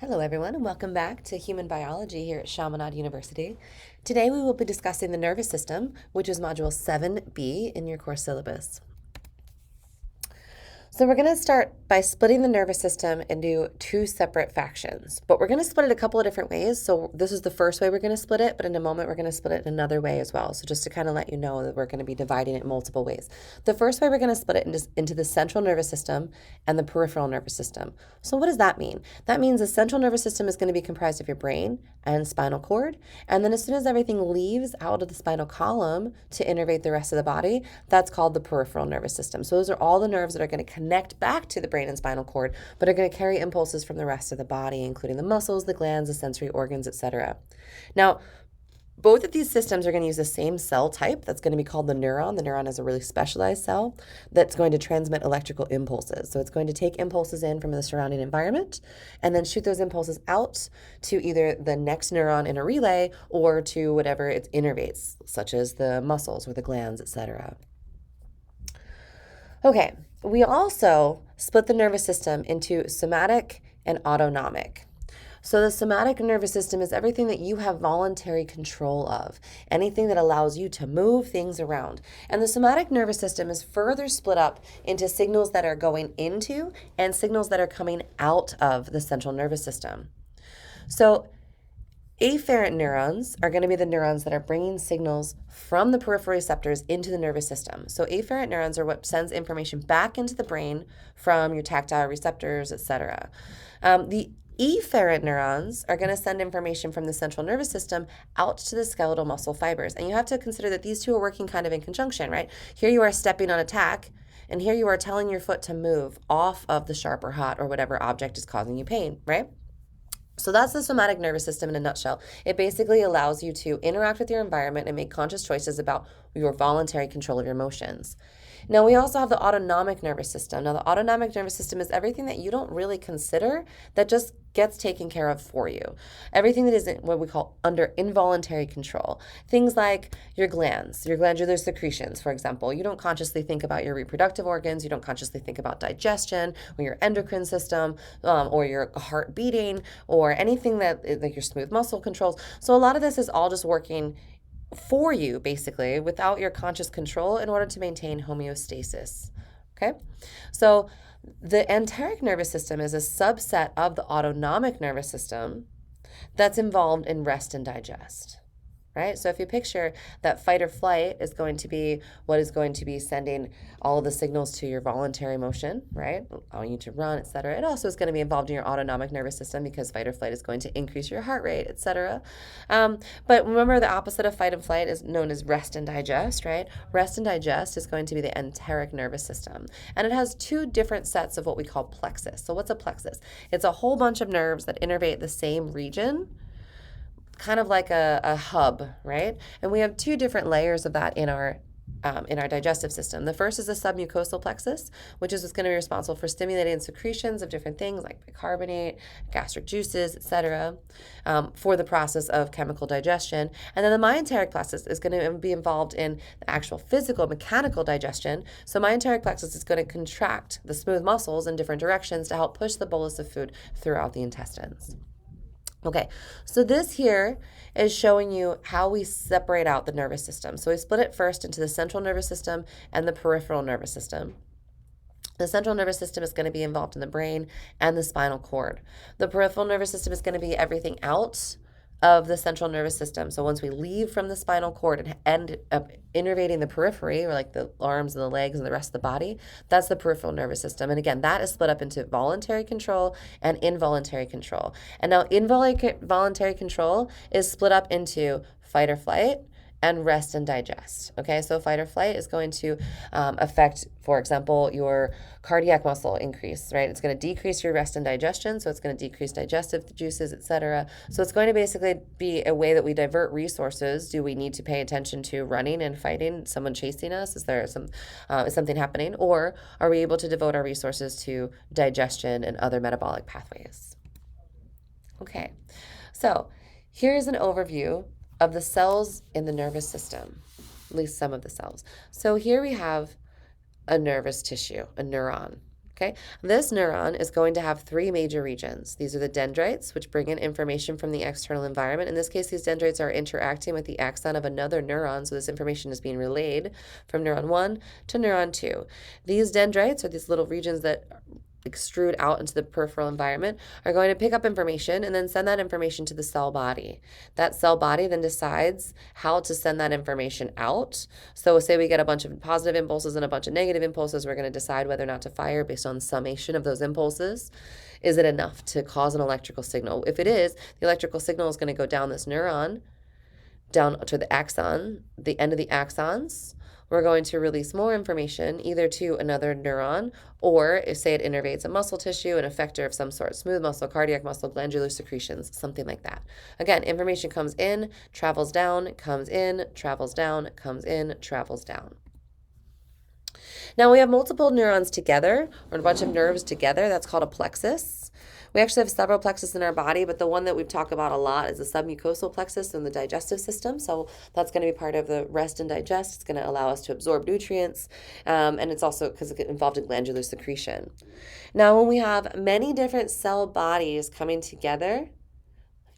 Hello everyone and welcome back to Human Biology here at Chaminade University. Today we will be discussing the nervous system, which is Module 7B in your course syllabus. So we're going to start by splitting the nervous system into two separate factions, but we're going to split it a couple of different ways. So this is the first way we're going to split it, but in a moment we're going to split it in another way as well. So just to kind of let you know that we're going to be dividing it multiple ways. The first way we're going to split it into the central nervous system and the peripheral nervous system. So what does that mean? That means the central nervous system is going to be comprised of your brain and spinal cord, and then as soon as everything leaves out of the spinal column to innervate the rest of the body, that's called the peripheral nervous system. So those are all the nerves that are going to connect back to the brain and spinal cord, but are going to carry impulses from the rest of the body, including the muscles, the glands, the sensory organs, etc. Now, both of these systems are going to use the same cell type that's going to be called the neuron. The neuron is a really specialized cell that's going to transmit electrical impulses. So it's going to take impulses in from the surrounding environment and then shoot those impulses out to either the next neuron in a relay or to whatever it innervates, such as the muscles or the glands, etc. Okay, we also split the nervous system into somatic and autonomic. So the somatic nervous system is everything that you have voluntary control of, anything that allows you to move things around. And the somatic nervous system is further split up into signals that are going into and signals that are coming out of the central nervous system. So afferent neurons are going to be the neurons that are bringing signals from the proprioceptors into the nervous system. So afferent neurons are what sends information back into the brain from your tactile receptors, etc. The efferent neurons are going to send information from the central nervous system out to the skeletal muscle fibers. And you have to consider that these two are working kind of in conjunction, right? Here you are stepping on a tack, and here you are telling your foot to move off of the sharp or hot or whatever object is causing you pain, right? So that's the somatic nervous system in a nutshell. It basically allows you to interact with your environment and make conscious choices about your voluntary control of your emotions. Now, we also have the autonomic nervous system. Now, the autonomic nervous system is everything that you don't really consider that just gets taken care of for you. Everything that is what we call under involuntary control. Things like your glands, your glandular secretions, for example. You don't consciously think about your reproductive organs. You don't consciously think about digestion or your endocrine system or your heart beating or anything that like your smooth muscle controls. So a lot of this is all just working for you, basically, without your conscious control in order to maintain homeostasis. Okay? So the enteric nervous system is a subset of the autonomic nervous system that's involved in rest and digest. Right? So if you picture that fight or flight is going to be what is going to be sending all of the signals to your voluntary motion, right? Allowing you to run, etc. It also is going to be involved in your autonomic nervous system because fight or flight is going to increase your heart rate, etc. But remember, the opposite of fight and flight is known as rest and digest, right? Rest and digest is going to be the enteric nervous system. And it has two different sets of what we call plexus. So what's a plexus? It's a whole bunch of nerves that innervate the same region, kind of like a hub, right? And we have two different layers of that in our digestive system. The first is the submucosal plexus, which is what's going to be responsible for stimulating secretions of different things like bicarbonate, gastric juices, etc., for the process of chemical digestion. And then the myenteric plexus is going to be involved in the actual physical, mechanical digestion. So myenteric plexus is going to contract the smooth muscles in different directions to help push the bolus of food throughout the intestines. Okay, so this here is showing you how we separate out the nervous system. So we split it first into the central nervous system and the peripheral nervous system. The central nervous system is going to be involved in the brain and the spinal cord. The peripheral nervous system is going to be everything out of the central nervous system. So once we leave from the spinal cord and end up innervating the periphery, or like the arms and the legs and the rest of the body, that's the peripheral nervous system. And again, that is split up into voluntary control and involuntary control. And now involuntary control is split up into fight or flight and rest and digest. Okay, so fight or flight is going to affect, for example, your cardiac muscle increase, right? It's going to decrease your rest and digestion, so it's going to decrease digestive juices, etc. So it's going to basically be a way that we divert resources. Do we need to pay attention to running and fighting, someone chasing us? Is something happening? Or are we able to devote our resources to digestion and other metabolic pathways? Okay, so here's an overview of the cells in the nervous system, at least some of the cells. So here we have a nervous tissue, a neuron. Okay, this neuron is going to have three major regions. These are the dendrites, which bring in information from the external environment. In this case, these dendrites are interacting with the axon of another neuron, so this information is being relayed from neuron 1 to neuron 2. These dendrites, or these little regions that extrude out into the peripheral environment, are going to pick up information and then send that information to the cell body. That cell body then decides how to send that information out. So say we get a bunch of positive impulses and a bunch of negative impulses, we're going to decide whether or not to fire based on the summation of those impulses. Is it enough to cause an electrical signal? If it is, the electrical signal is going to go down this neuron, down to the axon, the end of the axons. We're going to release more information either to another neuron, or if, say, it innervates a muscle tissue, an effector of some sort, smooth muscle, cardiac muscle, glandular secretions, something like that. Again, information comes in, travels down, comes in, travels down, comes in, travels down. Now we have multiple neurons together, or a bunch of nerves together. That's called a plexus. We actually have several plexuses in our body, but the one that we talk about a lot is the submucosal plexus in the digestive system. So that's going to be part of the rest and digest. It's going to allow us to absorb nutrients, and it's also because it's involved in glandular secretion. Now, when we have many different cell bodies coming together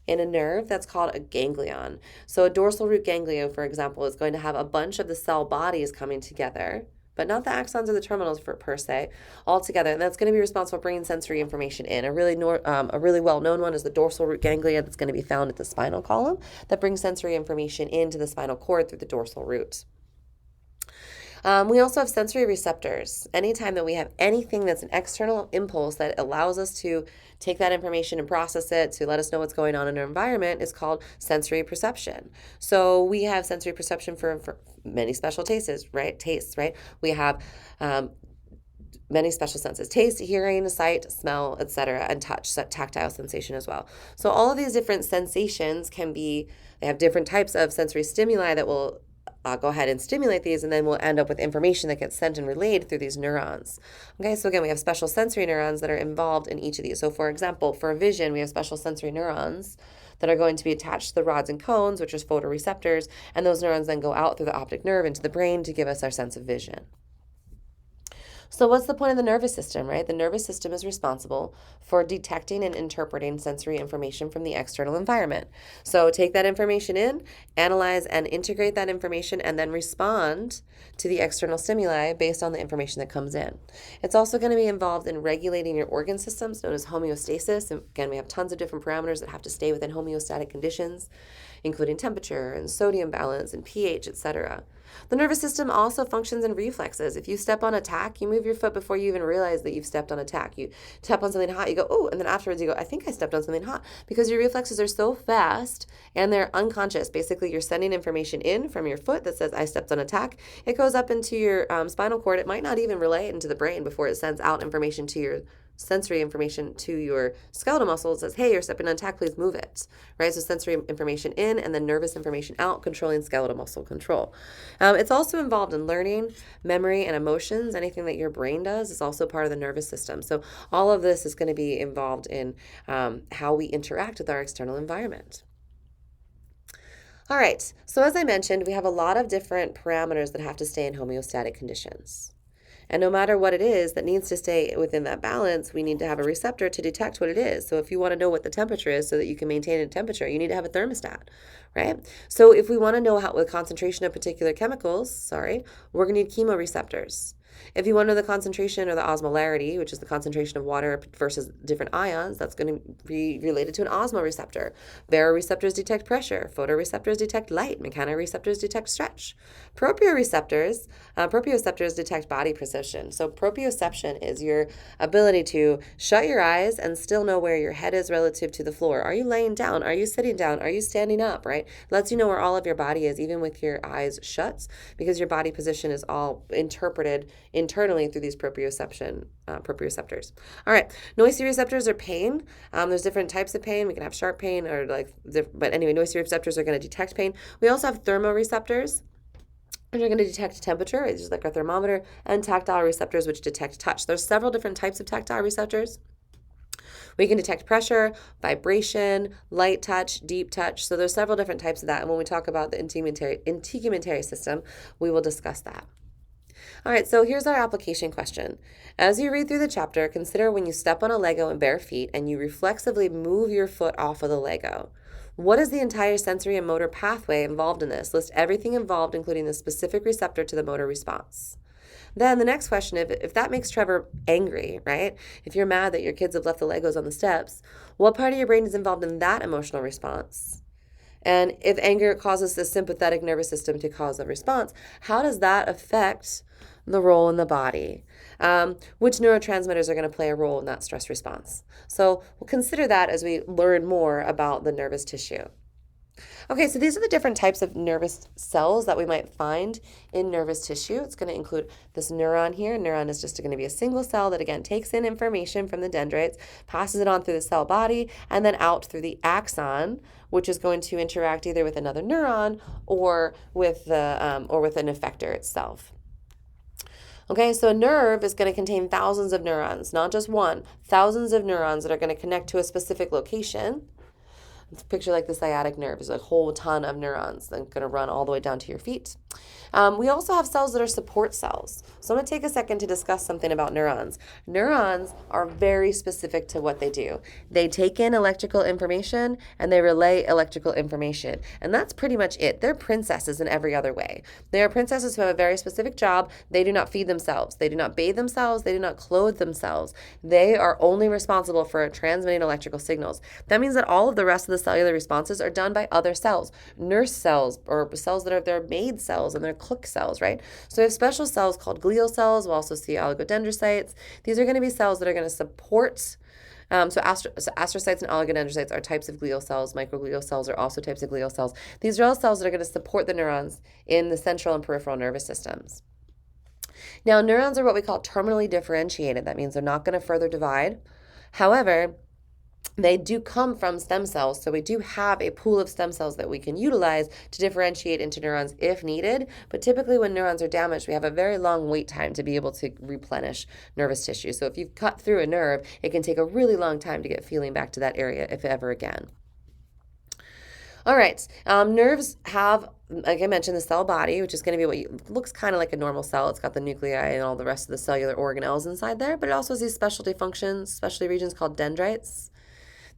in a nerve, that's called a ganglion. So a dorsal root ganglia, for example, is going to have a bunch of the cell bodies coming together, but not the axons or the terminals per se, all together. And that's going to be responsible for bringing sensory information in. A really well-known one is the dorsal root ganglia that's going to be found at the spinal column that brings sensory information into the spinal cord through the dorsal root. We also have sensory receptors. Anytime that we have anything that's an external impulse that allows us to take that information and process it to let us know what's going on in our environment is called sensory perception. So we have sensory perception for many special tastes, right? We have many special senses: taste, hearing, sight, smell, etc., and touch, so tactile sensation as well. So all of these different sensations they have different types of sensory stimuli that will go ahead and stimulate these, and then we'll end up with information that gets sent and relayed through these neurons. Okay, so again, we have special sensory neurons that are involved in each of these. So for example, for vision, we have special sensory neurons that are going to be attached to the rods and cones, which is photoreceptors, and those neurons then go out through the optic nerve into the brain to give us our sense of vision. So what's the point of the nervous system, right? The nervous system is responsible for detecting and interpreting sensory information from the external environment. So take that information in, analyze and integrate that information, and then respond to the external stimuli based on the information that comes in. It's also going to be involved in regulating your organ systems, known as homeostasis. And again, we have tons of different parameters that have to stay within homeostatic conditions, including temperature and sodium balance and pH, etc. The nervous system also functions in reflexes. If you step on a tack, you move your foot before you even realize that you've stepped on a tack. You step on something hot, you go, oh, and then afterwards you go, I think I stepped on something hot, because your reflexes are so fast and they're unconscious. Basically, you're sending information in from your foot that says, I stepped on a tack. It goes up into your spinal cord. It might not even relay it into the brain before it sends out information to your sensory information to your skeletal muscle. It says, hey, you're stepping on a tack, please move it, right? So sensory information in and then nervous information out, controlling skeletal muscle control. It's also involved in learning, memory, and emotions. Anything that your brain does is also part of the nervous system. So all of this is going to be involved in how we interact with our external environment. All right, so as I mentioned, we have a lot of different parameters that have to stay in homeostatic conditions. And no matter what it is that needs to stay within that balance, we need to have a receptor to detect what it is. So if you want to know what the temperature is so that you can maintain a temperature, you need to have a thermostat, right? So if we want to know the concentration of particular chemicals, we're going to need chemoreceptors. If you want to know the concentration or the osmolarity, which is the concentration of water versus different ions, that's going to be related to an osmoreceptor. Baroreceptors detect pressure. Photoreceptors detect light. Mechanoreceptors detect stretch. Proprioceptors detect body position. So proprioception is your ability to shut your eyes and still know where your head is relative to the floor. Are you laying down? Are you sitting down? Are you standing up, right? Lets you know where all of your body is, even with your eyes shut, because your body position is all interpreted internally through these proprioceptors. All right, nociceptors are pain. There's different types of pain. We can have sharp pain but anyway, nociceptors are going to detect pain. We also have thermoreceptors, which are going to detect temperature, just like our thermometer, and tactile receptors, which detect touch. There's several different types of tactile receptors. We can detect pressure, vibration, light touch, deep touch. So there's several different types of that. And when we talk about the integumentary system, we will discuss that. All right, so here's our application question. As you read through the chapter, consider when you step on a Lego in bare feet and you reflexively move your foot off of the Lego. What is the entire sensory and motor pathway involved in this? List everything involved, including the specific receptor to the motor response. Then the next question, if that makes Trevor angry, right? If you're mad that your kids have left the Legos on the steps, what part of your brain is involved in that emotional response? And if anger causes the sympathetic nervous system to cause a response, how does that affect the role in the body? Which neurotransmitters are going to play a role in that stress response? So we'll consider that as we learn more about the nervous tissue. Okay, so these are the different types of nervous cells that we might find in nervous tissue. It's going to include this neuron here. Neuron is just going to be a single cell that, again, takes in information from the dendrites, passes it on through the cell body, and then out through the axon, which is going to interact either with another neuron or with an effector itself. Okay, so a nerve is going to contain thousands of neurons, not just one, thousands of neurons that are going to connect to a specific location. Picture like the sciatic nerve is a whole ton of neurons that are going to run all the way down to your feet. We also have cells that are support cells. So I'm going to take a second to discuss something about neurons. Neurons are very specific to what they do. They take in electrical information and they relay electrical information. And that's pretty much it. They're princesses in every other way. They are princesses who have a very specific job. They do not feed themselves. They do not bathe themselves. They do not clothe themselves. They are only responsible for transmitting electrical signals. That means that all of the rest of the cellular responses are done by other cells, nurse cells, or cells that are their maid cells and their Cook cells, right? So we have special cells called glial cells. We'll also see oligodendrocytes. These are going to be cells that are going to support. So astrocytes and oligodendrocytes are types of glial cells. Microglial cells are also types of glial cells. These are all cells that are going to support the neurons in the central and peripheral nervous systems. Now, neurons are what we call terminally differentiated. That means they're not going to further divide. However, they do come from stem cells, so we do have a pool of stem cells that we can utilize to differentiate into neurons if needed. But typically when neurons are damaged, we have a very long wait time to be able to replenish nervous tissue. So if you've cut through a nerve, it can take a really long time to get feeling back to that area, if ever again. All right, nerves have, like I mentioned, the cell body, which is going to be looks kind of like a normal cell. It's got the nuclei and all the rest of the cellular organelles inside there, but it also has these specialty functions, specialty regions called dendrites.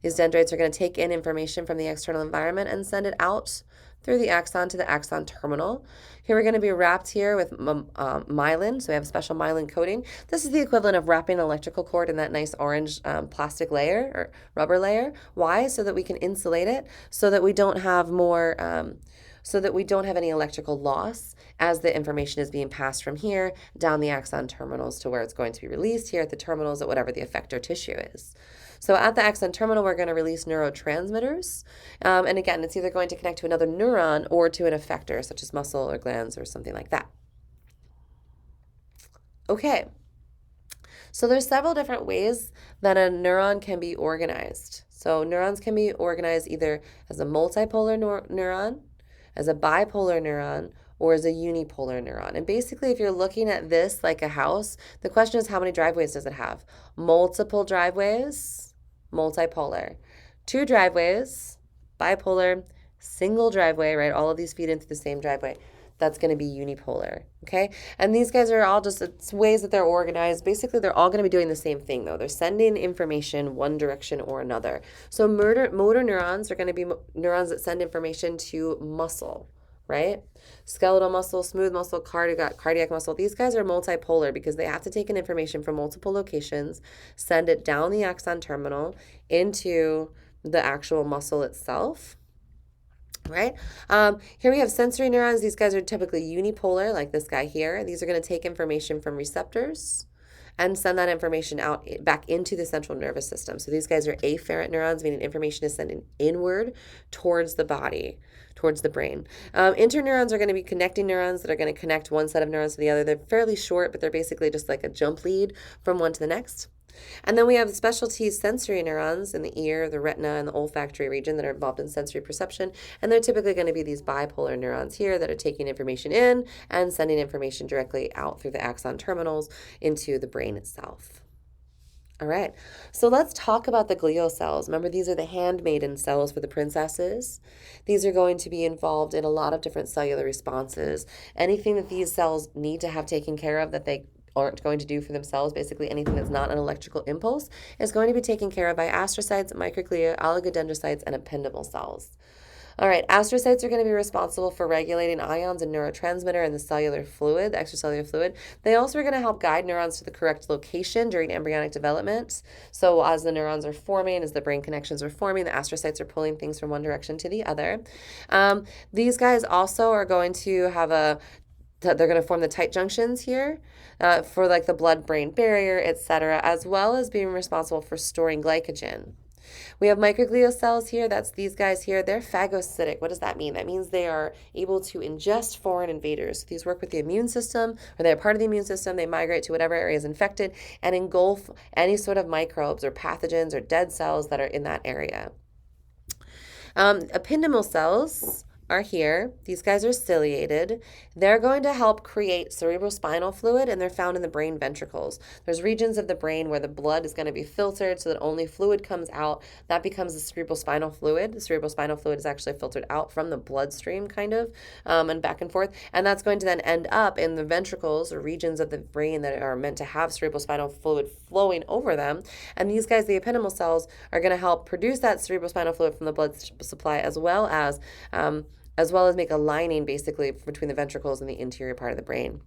These dendrites are going to take in information from the external environment and send it out through the axon to the axon terminal. Here we're going to be wrapped here with myelin, so we have special myelin coating. This is the equivalent of wrapping an electrical cord in that nice orange plastic layer or rubber layer. Why? So that we can insulate it, so that we don't have any electrical loss as the information is being passed from here down the axon terminals to where it's going to be released here at the terminals at whatever the effector tissue is. So at the axon terminal, we're going to release neurotransmitters. And again, it's either going to connect to another neuron or to an effector, such as muscle or glands or something like that. Okay. So there's several different ways that a neuron can be organized. So neurons can be organized either as a multipolar neuron, as a bipolar neuron, or as a unipolar neuron. And basically, if you're looking at this like a house, the question is how many driveways does it have? Multiple driveways, multipolar. 2 driveways, bipolar, single driveway, right? All of these feed into the same driveway. That's going to be unipolar, okay? And these guys are all just ways that they're organized. Basically, they're all going to be doing the same thing, though. They're sending information one direction or another. So motor neurons are going to be neurons that send information to muscle, right? Skeletal muscle, smooth muscle, cardiac muscle. These guys are multipolar because they have to take in information from multiple locations, send it down the axon terminal into the actual muscle itself. Right? Here we have sensory neurons. These guys are typically unipolar, like this guy here. These are going to take information from receptors and send that information out back into the central nervous system. So these guys are afferent neurons, meaning information is sent inward towards the body, towards the brain. Interneurons are going to be connecting neurons that are going to connect one set of neurons to the other. They're fairly short, but they're basically just like a jump lead from one to the next. And then we have specialty sensory neurons in the ear, the retina, and the olfactory region that are involved in sensory perception. And they're typically going to be these bipolar neurons here that are taking information in and sending information directly out through the axon terminals into the brain itself. All right, so let's talk about the glial cells. Remember, these are the handmaiden cells for the princesses. These are going to be involved in a lot of different cellular responses. Anything that these cells need to have taken care of that they aren't going to do for themselves, basically anything that's not an electrical impulse, is going to be taken care of by astrocytes, microglia, oligodendrocytes, and ependymol cells. All right, astrocytes are going to be responsible for regulating ions and neurotransmitter in the cellular fluid, the extracellular fluid. They also are going to help guide neurons to the correct location during embryonic development. So as the neurons are forming, as the brain connections are forming, the astrocytes are pulling things from one direction to the other. These guys also are going to have they're going to form the tight junctions here for like the blood-brain barrier, etc., as well as being responsible for storing glycogen. We have microglial cells here. That's these guys here. They're phagocytic. What does that mean? That means they are able to ingest foreign invaders. These work with the immune system, or they're part of the immune system. They migrate to whatever area is infected and engulf any sort of microbes or pathogens or dead cells that are in that area. Epinephrine cells are here. These guys are ciliated. They're going to help create cerebrospinal fluid, and they're found in the brain ventricles. There's regions of the brain where the blood is going to be filtered so that only fluid comes out. That becomes the cerebrospinal fluid. The cerebrospinal fluid is actually filtered out from the bloodstream, kind of, and back and forth. And that's going to then end up in the ventricles, or regions of the brain that are meant to have cerebrospinal fluid flowing over them. And these guys, the epinephrine cells, are going to help produce that cerebrospinal fluid from the blood supply, as well as make a lining basically between the ventricles and the interior part of the brain.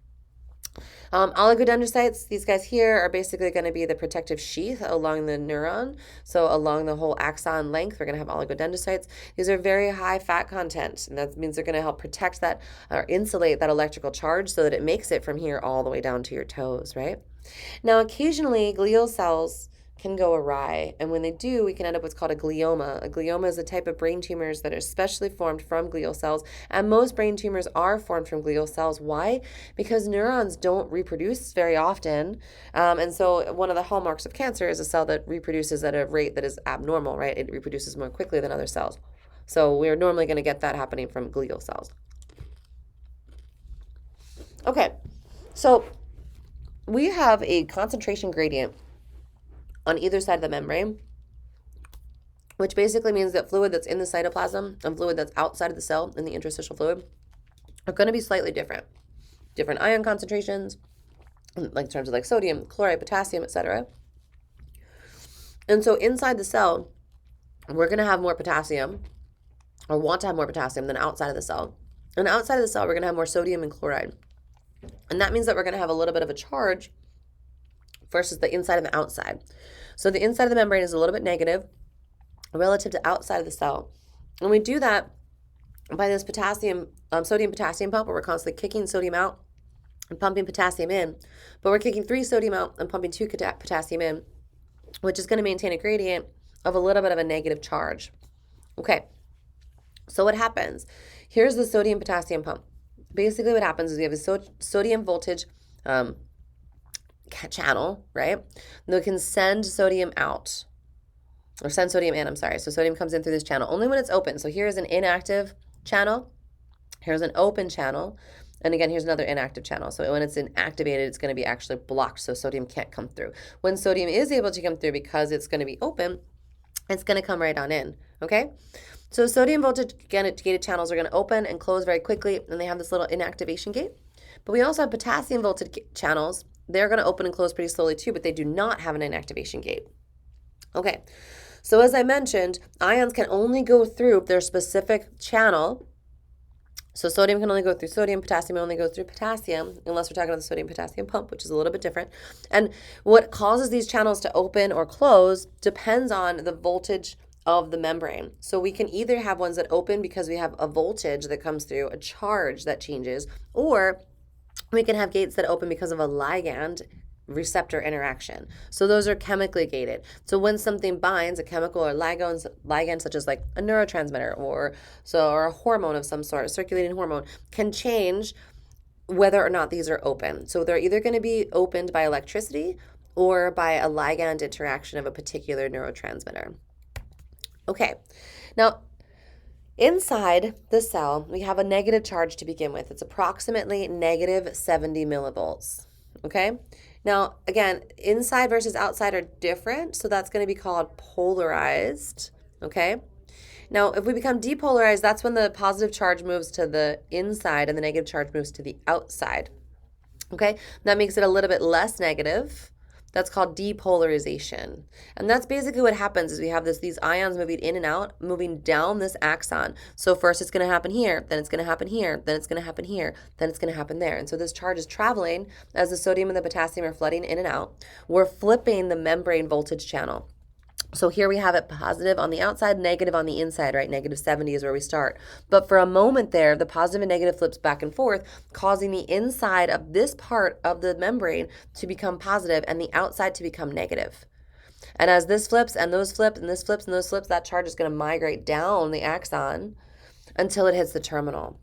Oligodendrocytes, these guys here are basically going to be the protective sheath along the neuron. So along the whole axon length, we're going to have oligodendrocytes. These are very high fat content, and that means they're going to help protect that or insulate that electrical charge so that it makes it from here all the way down to your toes, right? Now, occasionally, glial cells can go awry, and when they do, we can end up with what's called a glioma. A glioma is a type of brain tumors that are specially formed from glial cells, and most brain tumors are formed from glial cells. Why? Because neurons don't reproduce very often, and so one of the hallmarks of cancer is a cell that reproduces at a rate that is abnormal, right? It reproduces more quickly than other cells. So we're normally going to get that happening from glial cells. Okay, so we have a concentration gradient on either side of the membrane, which basically means that fluid that's in the cytoplasm and fluid that's outside of the cell in the interstitial fluid are going to be slightly different. Different ion concentrations, like in terms of like sodium, chloride, potassium, etc. And so inside the cell, we're going to have more potassium, or want to have more potassium than outside of the cell. And outside of the cell, we're going to have more sodium and chloride. And that means that we're going to have a little bit of a charge versus the inside and the outside. So the inside of the membrane is a little bit negative relative to outside of the cell. And we do that by this sodium-potassium pump, where we're constantly kicking sodium out and pumping potassium in. But we're kicking 3 sodium out and pumping 2 potassium in, which is going to maintain a gradient of a little bit of a negative charge. Okay, so what happens? Here's the sodium-potassium pump. Basically what happens is we have a sodium voltage channel, right? That can send sodium out, or send sodium in, I'm sorry. So sodium comes in through this channel only when it's open. So here's an inactive channel. Here's an open channel. And again, here's another inactive channel. So when it's inactivated, it's going to be actually blocked, so sodium can't come through. When sodium is able to come through, because it's going to be open, it's going to come right on in, okay? So sodium voltage gated channels are going to open and close very quickly, and they have this little inactivation gate. But we also have potassium voltage channels. They're going to open and close pretty slowly too, but they do not have an inactivation gate. Okay, so as I mentioned, ions can only go through their specific channel. So sodium can only go through sodium, potassium only goes through potassium, unless we're talking about the sodium-potassium pump, which is a little bit different. And what causes these channels to open or close depends on the voltage of the membrane. So we can either have ones that open because we have a voltage that comes through, a charge that changes, or we can have gates that open because of a ligand receptor interaction. So those are chemically gated. So when something binds, a chemical or ligand such as like a neurotransmitter or a hormone of some sort, a circulating hormone, can change whether or not these are open. So they're either going to be opened by electricity or by a ligand interaction of a particular neurotransmitter. Okay, now inside the cell, we have a negative charge to begin with. It's approximately negative 70 millivolts, okay? Now, again, inside versus outside are different, so that's going to be called polarized, okay? Now, if we become depolarized, that's when the positive charge moves to the inside and the negative charge moves to the outside, okay? That makes it a little bit less negative. That's called depolarization. And that's basically what happens is we have these ions moving in and out, moving down this axon. So first it's going to happen here, then it's going to happen here, then it's going to happen here, then it's going to happen there. And so this charge is traveling as the sodium and the potassium are flooding in and out. We're flipping the membrane voltage channel. So here we have it positive on the outside, negative on the inside, right? Negative 70 is where we start. But for a moment there, the positive and negative flips back and forth, causing the inside of this part of the membrane to become positive and the outside to become negative. And as this flips and those flip and this flips and those flips, that charge is going to migrate down the axon until it hits the terminal.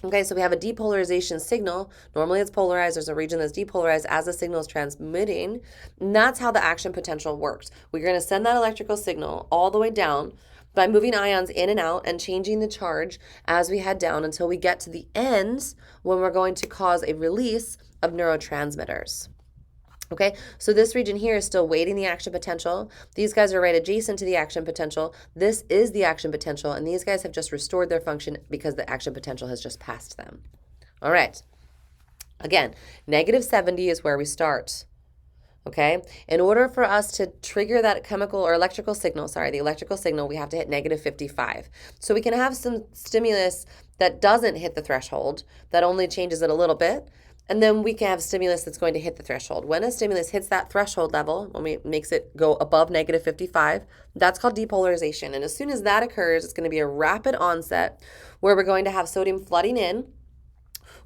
Okay, so we have a depolarization signal. Normally it's polarized. There's a region that's depolarized as the signal is transmitting. And that's how the action potential works. We're going to send that electrical signal all the way down by moving ions in and out and changing the charge as we head down until we get to the end when we're going to cause a release of neurotransmitters. Okay, so this region here is still waiting the action potential. These guys are right adjacent to the action potential. This is the action potential, and these guys have just restored their function because the action potential has just passed them. All right. Again, negative 70 is where we start. Okay, in order for us to trigger that chemical or electrical signal, the electrical signal, we have to hit negative 55. So we can have some stimulus that doesn't hit the threshold, that only changes it a little bit. And then we can have stimulus that's going to hit the threshold. When a stimulus hits that threshold level, when it makes it go above negative 55, that's called depolarization. And as soon as that occurs, it's going to be a rapid onset where we're going to have sodium flooding in,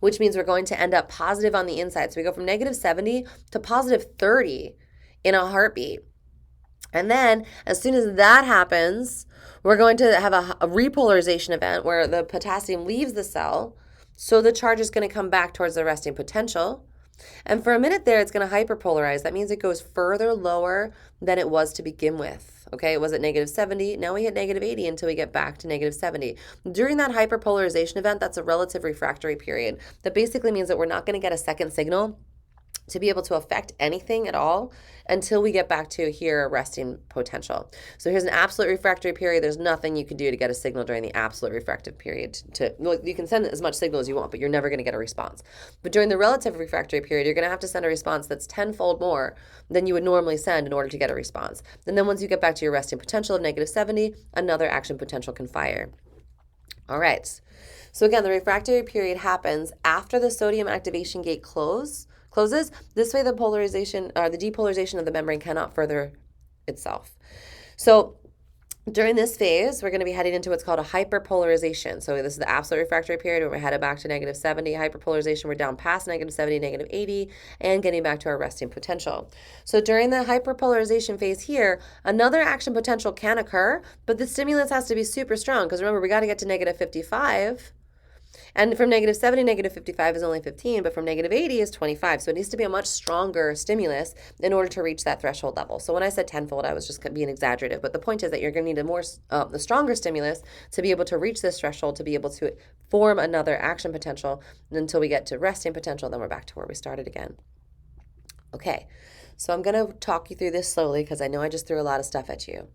which means we're going to end up positive on the inside. So we go from negative 70 to positive 30 in a heartbeat. And then as soon as that happens, we're going to have a repolarization event where the potassium leaves the cell. So the charge is going to come back towards the resting potential. And for a minute there, it's going to hyperpolarize. That means it goes further lower than it was to begin with. Okay, it was at negative 70. Now we hit negative 80 until we get back to negative 70. During that hyperpolarization event, that's a relative refractory period. That basically means that we're not going to get a second signal to be able to affect anything at all until we get back to here, resting potential. So here's an absolute refractory period. There's nothing you can do to get a signal during the absolute refractory period. Well, you can send as much signal as you want, but you're never going to get a response. But during the relative refractory period, you're going to have to send a response that's tenfold more than you would normally send in order to get a response. And then once you get back to your resting potential of negative 70, another action potential can fire. All right. So again, the refractory period happens after the sodium activation gate closes. This way the polarization or the depolarization of the membrane cannot further itself. So during this phase, we're going to be heading into what's called a hyperpolarization. So this is the absolute refractory period where we're headed back to negative 70. Hyperpolarization, we're down past negative 70, negative 80, and getting back to our resting potential. So during the hyperpolarization phase here, another action potential can occur, but the stimulus has to be super strong because remember, we got to get to negative 55. And from negative 70, negative 55 is only 15, but from negative 80 is 25. So it needs to be a much stronger stimulus in order to reach that threshold level. So when I said tenfold, I was just being exaggerative. But the point is that you're going to need the stronger stimulus to be able to reach this threshold, to be able to form another action potential until we get to resting potential. Then we're back to where we started again. Okay, so I'm going to talk you through this slowly because I know I just threw a lot of stuff at you.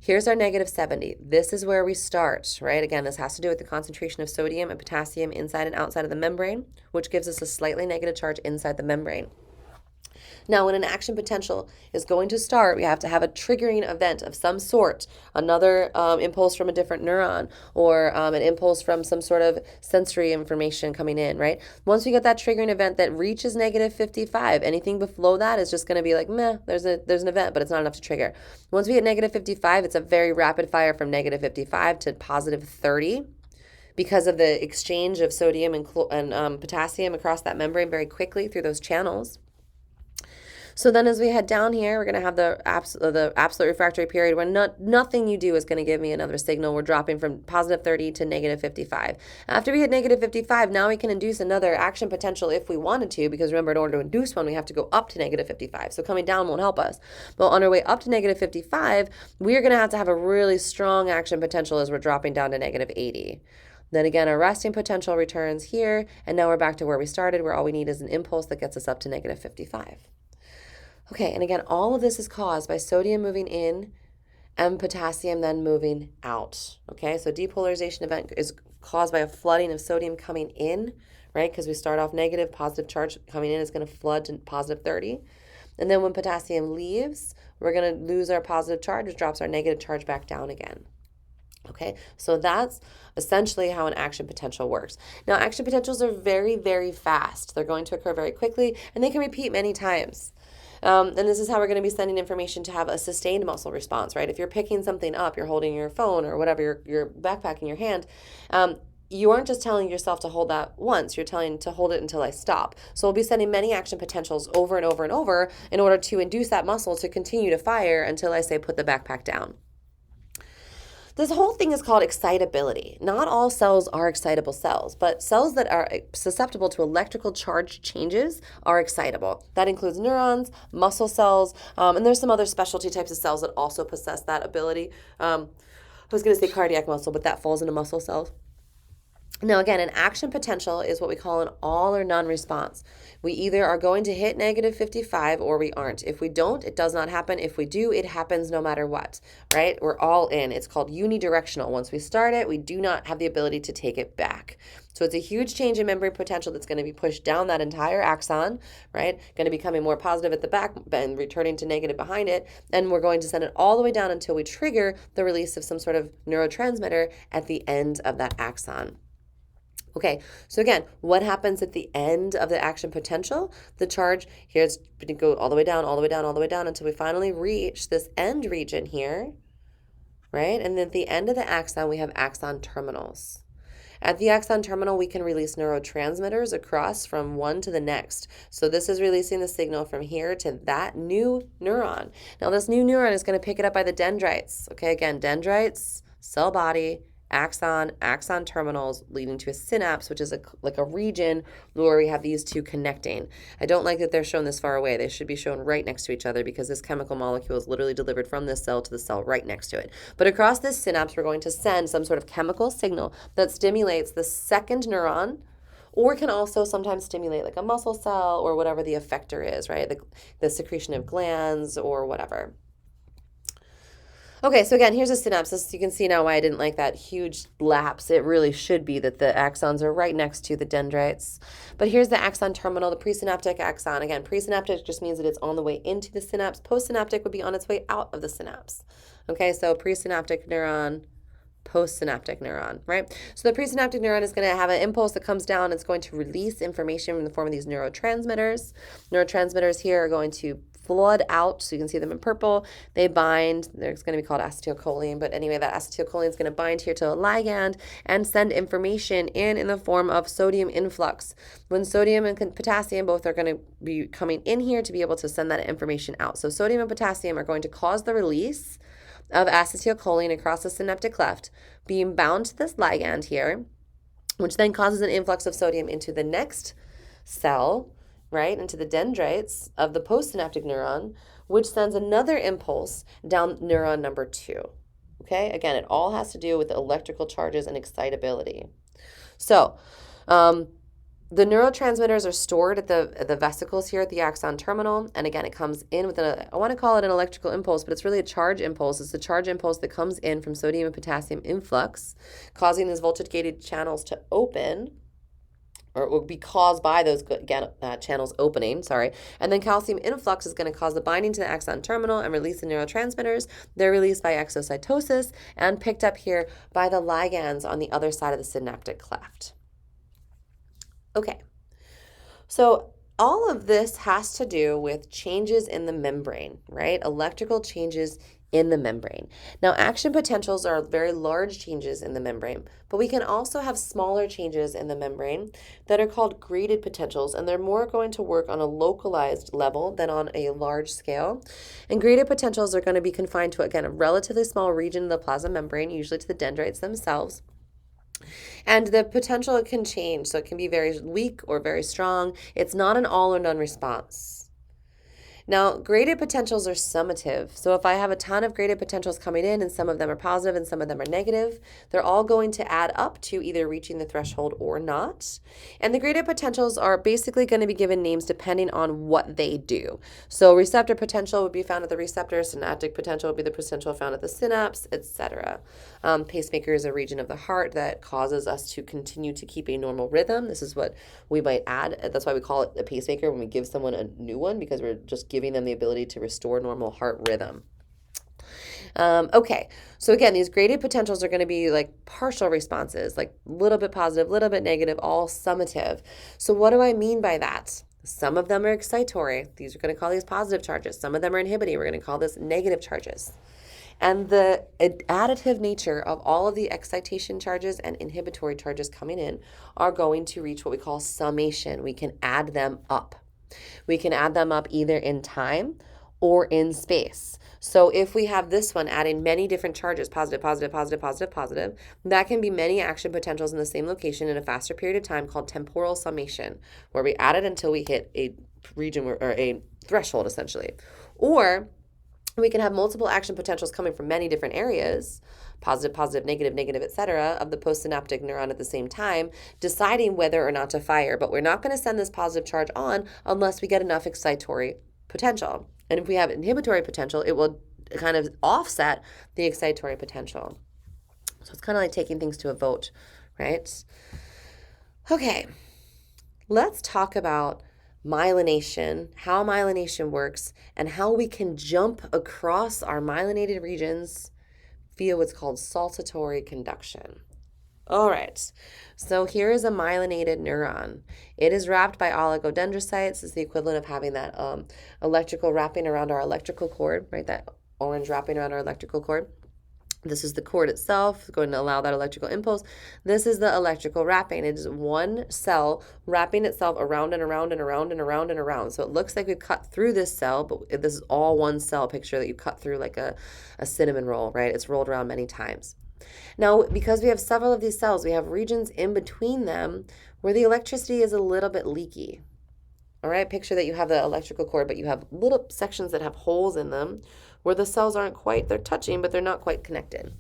Here's our negative 70. This is where we start, right? Again, this has to do with the concentration of sodium and potassium inside and outside of the membrane, which gives us a slightly negative charge inside the membrane. Now, when an action potential is going to start, we have to have a triggering event of some sort, another impulse from a different neuron, or an impulse from some sort of sensory information coming in, right? Once we get that triggering event that reaches negative 55, anything below that is just going to be like, meh, there's an event, but it's not enough to trigger. Once we hit negative 55, it's a very rapid fire from negative 55 to positive 30. Because of the exchange of sodium and potassium across that membrane very quickly through those channels. So then as we head down here, we're going to have the absolute refractory period where nothing you do is going to give me another signal. We're dropping from positive 30 to negative 55. After we hit negative 55, now we can induce another action potential if we wanted to, because remember, in order to induce one, we have to go up to negative 55. So coming down won't help us. But on our way up to negative 55, we are going to have a really strong action potential as we're dropping down to negative 80. Then again, our resting potential returns here, and now we're back to where we started, where all we need is an impulse that gets us up to negative 55. Okay, and again, all of this is caused by sodium moving in and potassium then moving out. Okay, so depolarization event is caused by a flooding of sodium coming in, right? Because we start off negative, positive charge coming in is going to flood to positive 30. And then when potassium leaves, we're going to lose our positive charge, which drops our negative charge back down again. Okay, so that's essentially how an action potential works. Now, action potentials are very, very fast. They're going to occur very quickly, and they can repeat many times. And this is how we're going to be sending information to have a sustained muscle response, right? If you're picking something up, you're holding your phone or whatever, your backpack in your hand, you aren't just telling yourself to hold that once, you're telling to hold it until I stop. So we'll be sending many action potentials over and over and over in order to induce that muscle to continue to fire until I say put the backpack down. This whole thing is called excitability. Not all cells are excitable cells, but cells that are susceptible to electrical charge changes are excitable. That includes neurons, muscle cells, and there's some other specialty types of cells that also possess that ability. I was going to say cardiac muscle, but that falls into muscle cells. Now, again, an action potential is what we call an all or none response. We either are going to hit negative 55 or we aren't. If we don't, it does not happen. If we do, it happens no matter what, right? We're all in. It's called unidirectional. Once we start it, we do not have the ability to take it back. So it's a huge change in membrane potential that's going to be pushed down that entire axon, right? Going to be becoming more positive at the back and returning to negative behind it. And we're going to send it all the way down until we trigger the release of some sort of neurotransmitter at the end of that axon. Okay, so again, what happens at the end of the action potential? The charge here is going to go all the way down, all the way down, all the way down until we finally reach this end region here, right? And then at the end of the axon, we have axon terminals. At the axon terminal, we can release neurotransmitters across from one to the next. So this is releasing the signal from here to that new neuron. Now, this new neuron is going to pick it up by the dendrites. Okay, again, dendrites, cell body, axon terminals leading to a synapse, which is like a region where we have these two connecting. I don't like that they're shown this far away. They should be shown right next to each other because this chemical molecule is literally delivered from this cell to the cell right next to it. But across this synapse, we're going to send some sort of chemical signal that stimulates the second neuron, or can also sometimes stimulate like a muscle cell or whatever the effector is, right? The secretion of glands or whatever. Okay, so again, here's a synapse. You can see now why I didn't like that huge lapse. It really should be that the axons are right next to the dendrites. But here's the axon terminal, the presynaptic axon. Again, presynaptic just means that it's on the way into the synapse. Postsynaptic would be on its way out of the synapse. Okay, so presynaptic neuron, postsynaptic neuron, right? So the presynaptic neuron is going to have an impulse that comes down. It's going to release information in the form of these neurotransmitters. Neurotransmitters here are going to flood out, so you can see them in purple. They bind, there's going to be called acetylcholine, but anyway, that acetylcholine is going to bind here to a ligand and send information in the form of sodium influx. When sodium and potassium both are going to be coming in here to be able to send that information out. So sodium and potassium are going to cause the release of acetylcholine across the synaptic cleft, being bound to this ligand here, which then causes an influx of sodium into the next cell, right, into the dendrites of the postsynaptic neuron, which sends another impulse down neuron number 2. Okay, again, it all has to do with the electrical charges and excitability. So, the neurotransmitters are stored at the vesicles here at the axon terminal, and again, it comes in with I want to call it an electrical impulse, but it's really a charge impulse. It's the charge impulse that comes in from sodium and potassium influx, causing these voltage-gated channels to open, or it will be caused by those channels opening, and then calcium influx is going to cause the binding to the axon terminal and release the neurotransmitters. They're released by exocytosis and picked up here by the ligands on the other side of the synaptic cleft. Okay, so all of this has to do with changes in the membrane, right? Electrical changes in the membrane. Now, action potentials are very large changes in the membrane, but we can also have smaller changes in the membrane that are called graded potentials, and they're more going to work on a localized level than on a large scale. And graded potentials are going to be confined to, again, a relatively small region of the plasma membrane, usually to the dendrites themselves. And the potential can change, so it can be very weak or very strong. It's not an all or none response. Now, graded potentials are summative. So if I have a ton of graded potentials coming in and some of them are positive and some of them are negative, they're all going to add up to either reaching the threshold or not. And the graded potentials are basically going to be given names depending on what they do. So receptor potential would be found at the receptor, synaptic potential would be the potential found at the synapse, etc. Pacemaker is a region of the heart that causes us to continue to keep a normal rhythm. This is what we might add. That's why we call it a pacemaker when we give someone a new one, because we're just giving them the ability to restore normal heart rhythm. Okay, so again, these graded potentials are going to be like partial responses, like a little bit positive, a little bit negative, all summative. So what do I mean by that? Some of them are excitatory. These are going to call these positive charges. Some of them are inhibitory. We're going to call this negative charges. And the additive nature of all of the excitation charges and inhibitory charges coming in are going to reach what we call summation. We can add them up. We can add them up either in time or in space. So if we have this one adding many different charges, positive, positive, positive, positive, positive, that can be many action potentials in the same location in a faster period of time called temporal summation, where we add it until we hit a region or a threshold essentially. Or we can have multiple action potentials coming from many different areas, positive, positive, negative, negative, etc., of the postsynaptic neuron at the same time, deciding whether or not to fire. But we're not going to send this positive charge on unless we get enough excitatory potential. And if we have inhibitory potential, it will kind of offset the excitatory potential. So it's kind of like taking things to a vote, right? Okay, let's talk about myelination, how myelination works, and how we can jump across our myelinated regions via what's called saltatory conduction. All right, so here is a myelinated neuron. It is wrapped by oligodendrocytes. It's the equivalent of having that electrical wrapping around our electrical cord, right? That orange wrapping around our electrical cord. This is the cord itself, going to allow that electrical impulse. This is the electrical wrapping. It is one cell wrapping itself around and around and around and around and around. So it looks like we've cut through this cell, but this is all one cell. Picture that you cut through like a cinnamon roll, right? It's rolled around many times. Now, because we have several of these cells, we have regions in between them where the electricity is a little bit leaky. All right, picture that you have the electrical cord, but you have little sections that have holes in them where the cells aren't quite, they're touching, but they're not quite connected.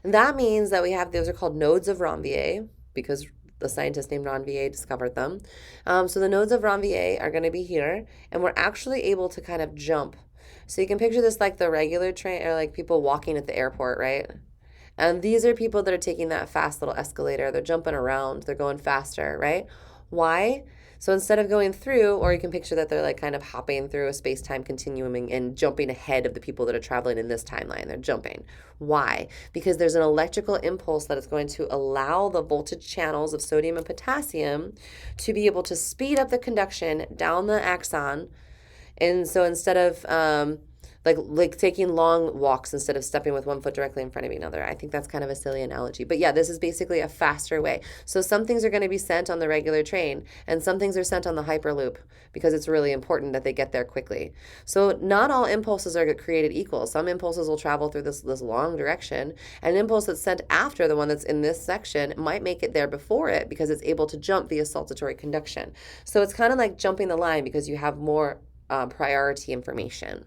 And that means that we have, those are called nodes of Ranvier, because the scientist named Ranvier discovered them. So the nodes of Ranvier are going to be here, and we're actually able to kind of jump. So you can picture this like the regular train, or like people walking at the airport, right? And these are people that are taking that fast little escalator. They're jumping around. They're going faster, right? Why? So instead of going through, or you can picture that they're like kind of hopping through a space-time continuum and jumping ahead of the people that are traveling in this timeline. They're jumping. Why? Because there's an electrical impulse that is going to allow the voltage channels of sodium and potassium to be able to speed up the conduction down the axon. And so instead of like taking long walks instead of stepping with one foot directly in front of another. I think that's kind of a silly analogy. But yeah, this is basically a faster way. So some things are going to be sent on the regular train, and some things are sent on the Hyperloop because it's really important that they get there quickly. So not all impulses are created equal. Some impulses will travel through this long direction. And an impulse that's sent after the one that's in this section might make it there before it because it's able to jump via saltatory conduction. So it's kind of like jumping the line because you have more priority information.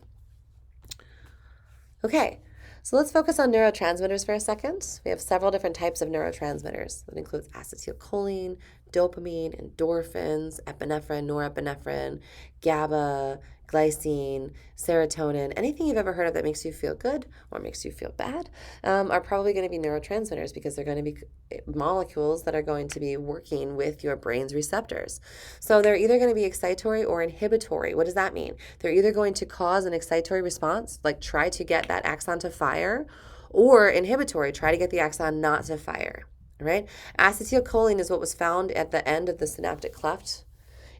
Okay, so let's focus on neurotransmitters for a second. We have several different types of neurotransmitters. That includes acetylcholine, dopamine, endorphins, epinephrine, norepinephrine, GABA, glycine, serotonin. Anything you've ever heard of that makes you feel good or makes you feel bad are probably going to be neurotransmitters because they're going to be molecules that are going to be working with your brain's receptors. So they're either going to be excitatory or inhibitory. What does that mean? They're either going to cause an excitatory response, like try to get that axon to fire, or inhibitory, try to get the axon not to fire, right? Acetylcholine is what was found at the end of the synaptic cleft.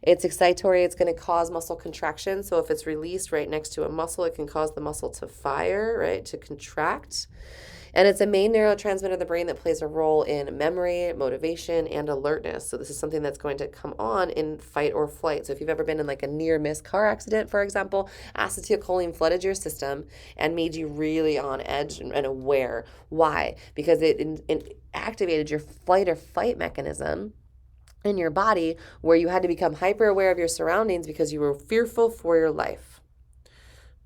It's excitatory. It's going to cause muscle contraction. So if it's released right next to a muscle, it can cause the muscle to fire, right, to contract. And it's a main neurotransmitter of the brain that plays a role in memory, motivation, and alertness. So this is something that's going to come on in fight or flight. So if you've ever been in like a near-miss car accident, for example, acetylcholine flooded your system and made you really on edge and aware. Why? Because it activated your flight or fight mechanism. in your body where you had to become hyper aware of your surroundings because you were fearful for your life.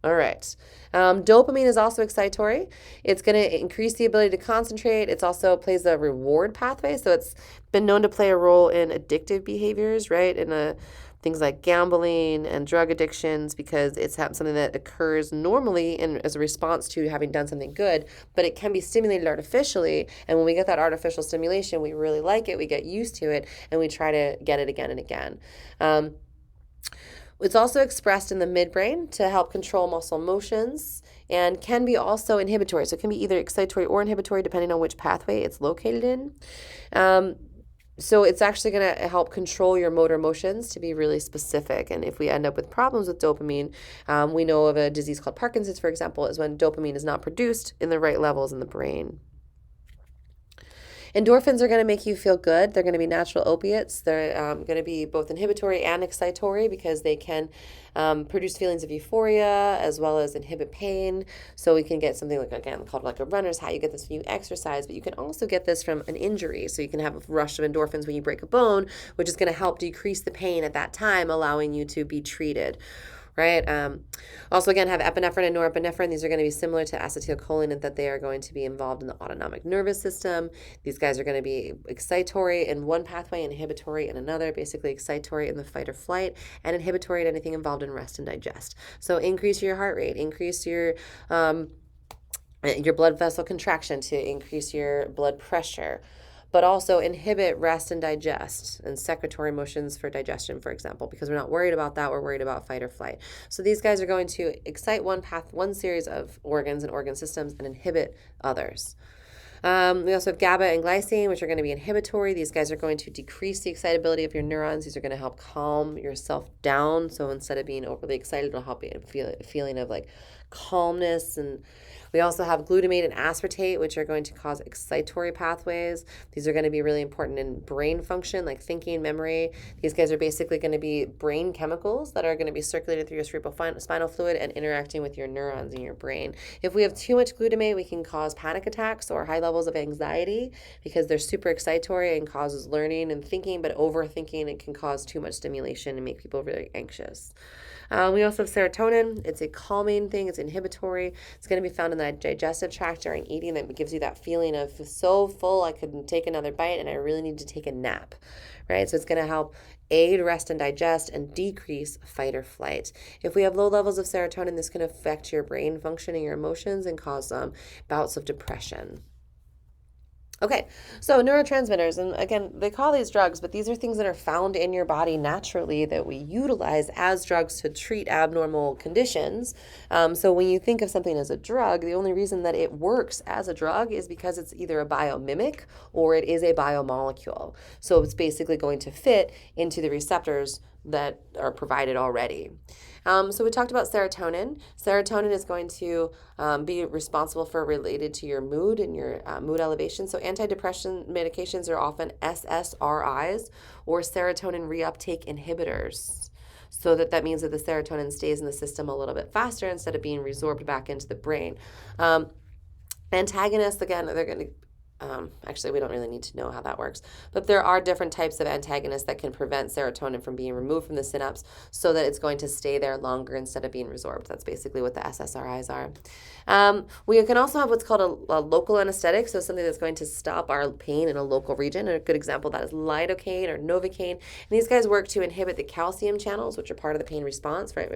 All right. Dopamine is also excitatory. It's going to increase the ability to concentrate. It also plays a reward pathway. So it's been known to play a role in addictive behaviors, right? In things like gambling and drug addictions, because it's something that occurs normally as a response to having done something good, but it can be stimulated artificially. And when we get that artificial stimulation, we really like it, we get used to it, and we try to get it again and again. It's also expressed in the midbrain to help control muscle motions and can be also inhibitory. So it can be either excitatory or inhibitory depending on which pathway it's located in. So it's actually going to help control your motor motions, to be really specific. And if we end up with problems with dopamine, we know of a disease called Parkinson's, for example, is when dopamine is not produced in the right levels in the brain. Endorphins are going to make you feel good. They're going to be natural opiates. They're going to be both inhibitory and excitatory because they can produce feelings of euphoria as well as inhibit pain. So we can get something like, again, called like a runner's high. You get this when you exercise, but you can also get this from an injury. So you can have a rush of endorphins when you break a bone, which is going to help decrease the pain at that time, allowing you to be treated. Right. Also, again, have epinephrine and norepinephrine. These are going to be similar to acetylcholine in that they are going to be involved in the autonomic nervous system. These guys are going to be excitatory in one pathway, inhibitory in another, basically excitatory in the fight or flight, and inhibitory in anything involved in rest and digest. So increase your heart rate, increase your blood vessel contraction to increase your blood pressure, but also inhibit rest and digest and secretory motions for digestion, for example, because we're not worried about that. We're worried about fight or flight. So these guys are going to excite one series of organs and organ systems and inhibit others. We also have GABA and glycine, which are going to be inhibitory. These guys are going to decrease the excitability of your neurons. These are going to help calm yourself down. So instead of being overly excited, it'll help you feel a feeling of like calmness. And we also have glutamate and aspartate, which are going to cause excitatory pathways. These are going to be really important in brain function, like thinking, memory. These guys are basically going to be brain chemicals that are going to be circulated through your cerebral spinal fluid and interacting with your neurons in your brain. If we have too much glutamate, we can cause panic attacks or high levels of anxiety because they're super excitatory and causes learning and thinking, but overthinking, it can cause too much stimulation and make people really anxious. We also have serotonin. It's a calming thing. It's inhibitory. It's going to be found in the digestive tract during eating. That gives you that feeling of so full I couldn't take another bite and I really need to take a nap, right? So it's going to help aid rest and digest and decrease fight or flight. If we have low levels of serotonin, this can affect your brain function and your emotions and cause bouts of depression. Okay, so neurotransmitters, and again, they call these drugs, but these are things that are found in your body naturally that we utilize as drugs to treat abnormal conditions. So when you think of something as a drug, the only reason that it works as a drug is because it's either a biomimic or it is a biomolecule. So it's basically going to fit into the receptors that are provided already. So we talked about serotonin. Serotonin is going to be responsible for related to your mood and your mood elevation. So antidepressant medications are often SSRIs or serotonin reuptake inhibitors. So that means that the serotonin stays in the system a little bit faster instead of being resorbed back into the brain. Antagonists, again, they're going to actually, we don't really need to know how that works, but there are different types of antagonists that can prevent serotonin from being removed from the synapse so that it's going to stay there longer instead of being resorbed. That's basically what the SSRIs are. We can also have what's called a local anesthetic, so something that's going to stop our pain in a local region. And a good example of that is lidocaine or novocaine. And these guys work to inhibit the calcium channels, which are part of the pain response, right?